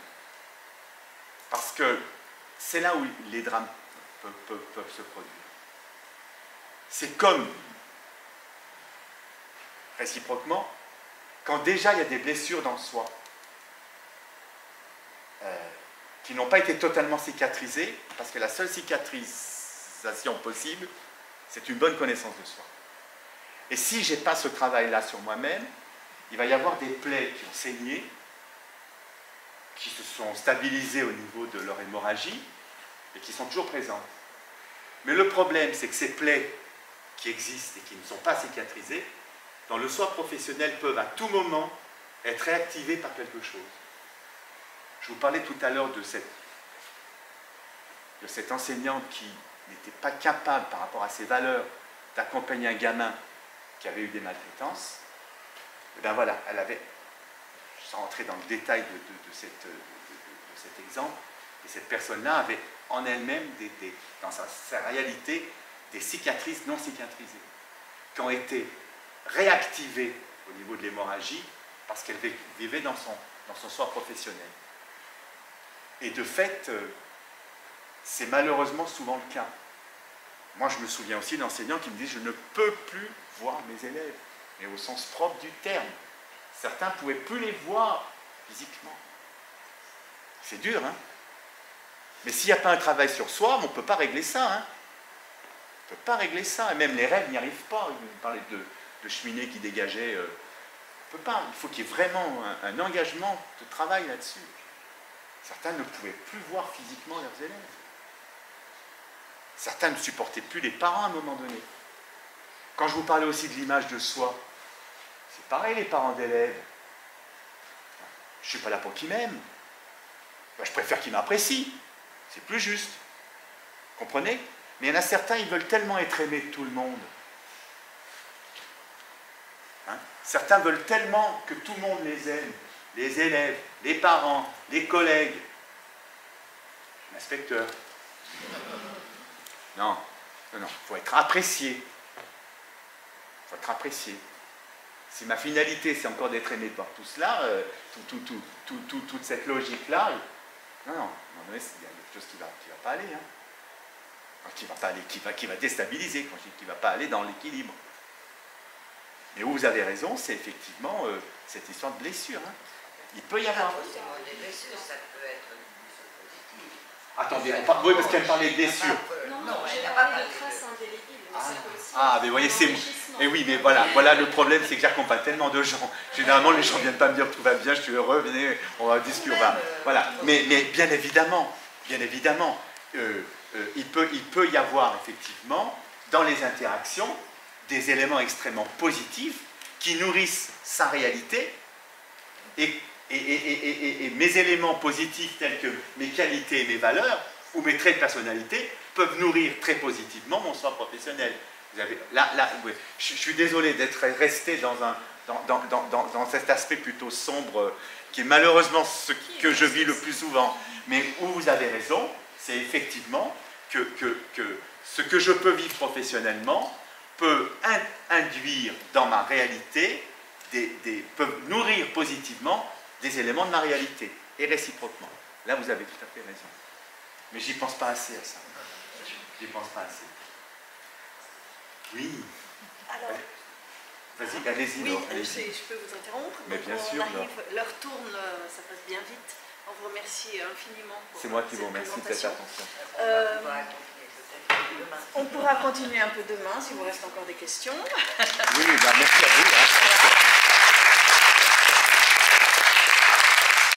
Parce que c'est là où les drames peuvent se produire. C'est comme, réciproquement, quand déjà il y a des blessures dans soi, qui n'ont pas été totalement cicatrisées, parce que la seule cicatrisation possible, c'est une bonne connaissance de soi. Et si je n'ai pas ce travail-là sur moi-même, il va y avoir des plaies qui ont saigné, qui se sont stabilisées au niveau de leur hémorragie, et qui sont toujours présentes. Mais le problème, c'est que ces plaies qui existent et qui ne sont pas cicatrisées, dans le soi professionnel, peuvent à tout moment être réactivées par quelque chose. Je vous parlais tout à l'heure de cette enseignante qui n'était pas capable, par rapport à ses valeurs, d'accompagner un gamin qui avait eu des maltraitances. Et bien voilà, elle avait, sans rentrer dans le détail de cet exemple, et cette personne-là avait en elle-même, dans sa réalité, des cicatrices non cicatrisées, qui ont été réactivées au niveau de l'hémorragie parce qu'elle vivait dans son soi professionnel. Et de fait, c'est malheureusement souvent le cas. Moi, je me souviens aussi d'enseignants qui me disent « je ne peux plus voir mes élèves », mais au sens propre du terme. Certains ne pouvaient plus les voir physiquement. C'est dur, hein? Mais s'il n'y a pas un travail sur soi, on ne peut pas régler ça, hein? On ne peut pas régler ça, et même les rêves n'y arrivent pas. Vous parlez de cheminées qui dégageaient. On ne peut pas. Il faut qu'il y ait vraiment un engagement de travail là-dessus. Certains ne pouvaient plus voir physiquement leurs élèves. Certains ne supportaient plus les parents à un moment donné. Quand je vous parlais aussi de l'image de soi, c'est pareil les parents d'élèves. Je ne suis pas là pour qu'ils m'aiment. Je préfère qu'ils m'apprécient. C'est plus juste. Comprenez? Mais il y en a certains, ils veulent tellement être aimés de tout le monde. Hein? Certains veulent tellement que tout le monde les aime. Les élèves, les parents, les collègues. L'inspecteur. Non, non, non. Il faut être apprécié. Il faut être apprécié. Si ma finalité, c'est encore d'être aimé par tout cela, toute cette logique-là, non, non, à un moment donné, il y a quelque chose qui ne va pas aller. Hein. Qui va pas aller, qui va déstabiliser, quand je dis qui ne va pas aller dans l'équilibre. Mais où vous avez raison, c'est effectivement cette histoire de blessure. Hein. Il peut y avoir. Des blessures, ça peut être positif. Attendez, oui, parce qu'elle parlait de blessures. Non, j'ai parlé de traces indélébiles. Mais vous voyez, c'est. Et oui, mais voilà le problème, c'est que j'accompagne tellement de gens. Généralement, les gens ne viennent pas me dire tout va bien, je suis heureux, venez, on va discuter. Voilà. Mais bien évidemment, il peut y avoir effectivement, dans les interactions, des éléments extrêmement positifs qui nourrissent sa réalité et mes éléments positifs tels que mes qualités et mes valeurs ou mes traits de personnalité peuvent nourrir très positivement mon soi professionnel. Vous avez, oui. Je suis désolé d'être resté dans cet aspect plutôt sombre qui est malheureusement ce que je vis le plus souvent. Mais où vous avez raison, c'est effectivement que ce que je peux vivre professionnellement peut induire dans ma réalité, peut nourrir positivement des éléments de ma réalité, et réciproquement. Là, vous avez tout à fait raison. Mais j'y pense pas assez à ça. J'y pense pas assez. Oui. Alors, vas-y, allez-y. oui, allez-y. je peux vous interrompre. Mais bien on sûr. arrive, l'heure tourne, ça passe bien vite. On vous remercie infiniment pour C'est moi qui cette vous remercie de cette présentation. attention. On pourra continuer un peu demain si vous reste encore des questions. Oui, merci à vous. Hein.